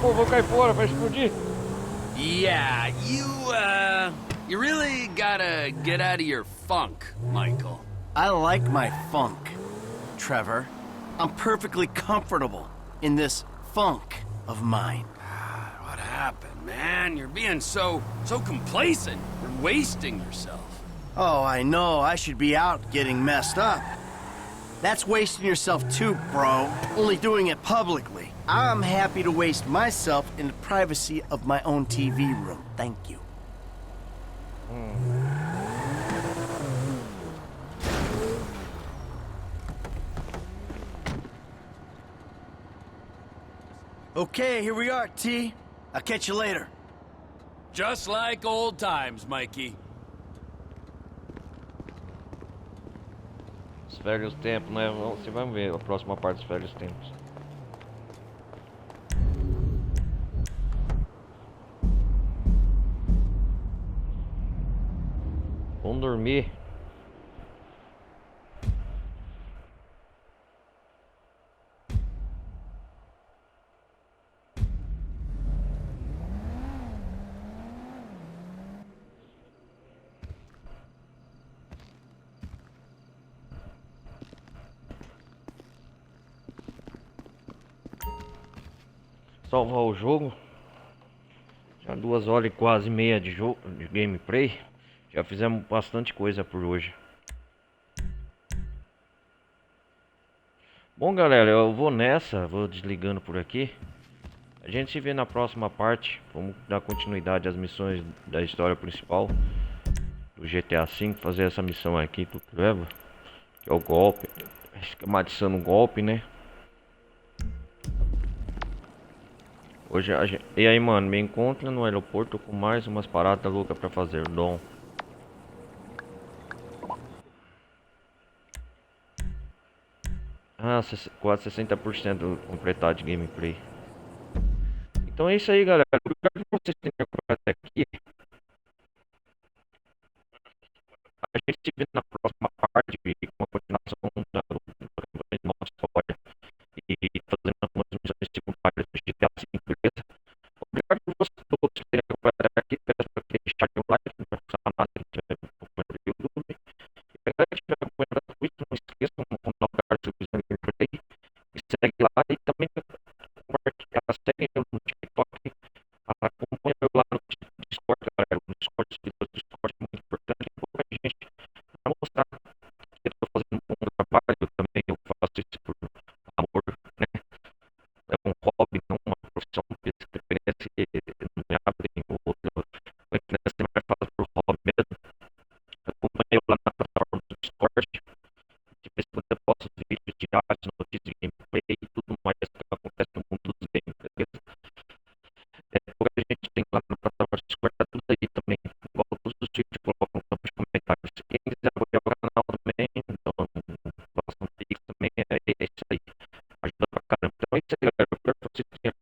pô, vou cair fora, vai explodir. Yeah, you really gotta get out of your funk, Michael. I like my funk, Trevor. I'm perfectly comfortable in this funk of mine. What happened, man? You're being so complacent. You're wasting yourself. Oh, I know. I should be out getting messed up. That's wasting yourself too, bro. Only doing it publicly. I'm happy to waste myself in the privacy of my own TV room. Thank you. Okay, here we are, T. I'll catch you later. Just like old times, Mikey. Os velhos tempos, né? Você vai ver a próxima parte dos velhos tempos. Vamos dormir. Salvar o jogo. Já 2 horas e quase meia de jogo, de gameplay. Já fizemos bastante coisa por hoje. Bom, galera, eu vou nessa, vou desligando por aqui. A gente se vê na próxima parte. Vamos dar continuidade às missões da história principal do GTA V. Fazer essa missão aqui do Trevor, que é o golpe, esquematizando o golpe, né? Hoje a gente... E aí, mano, me encontra no aeroporto com mais umas paradas loucas pra fazer, Dom. Ah, quase 60% completado de gameplay. Então é isso aí, galera. Obrigado por vocês terem acompanhado até aqui. A gente se vê na próxima parte com a continuação da nossa história e fazendo algumas missões secundárias do GTA V, beleza? Obrigado por vocês todos terem acompanhado até aqui. Peço para que deixarem o like, não vai custar nada se estiver acompanhando no YouTube. E a galera que estiver acompanhando a Twitch, não esqueçam no canal Altruístas, me segue lá e também compartilha, segue eu no TikTok, acompanha eu lá no Discord, galera. O Discord, o Discord é muito importante, pouca gente para mostrar que eu estou fazendo um bom trabalho. Eu também eu faço isso por amor, né? É um hobby, não uma profissão, porque se dependesse não me abrem outra, você vai fazer por hobby mesmo. Acompanha eu lá na plataforma do Discord. De vez em quando eu posto vídeos diários, notícias de gameplay e tudo mais que acontece no mundo dos games, beleza? O que a gente tem lá na plataforma do Discord, tá tudo aí também. Igual todos os vídeos colocam no campo de comentários. Quem quiser apoiar o canal também, então façam um pix também, é isso aí. Ajuda pra caramba. Então é isso aí, galera. Eu espero que vocês tenham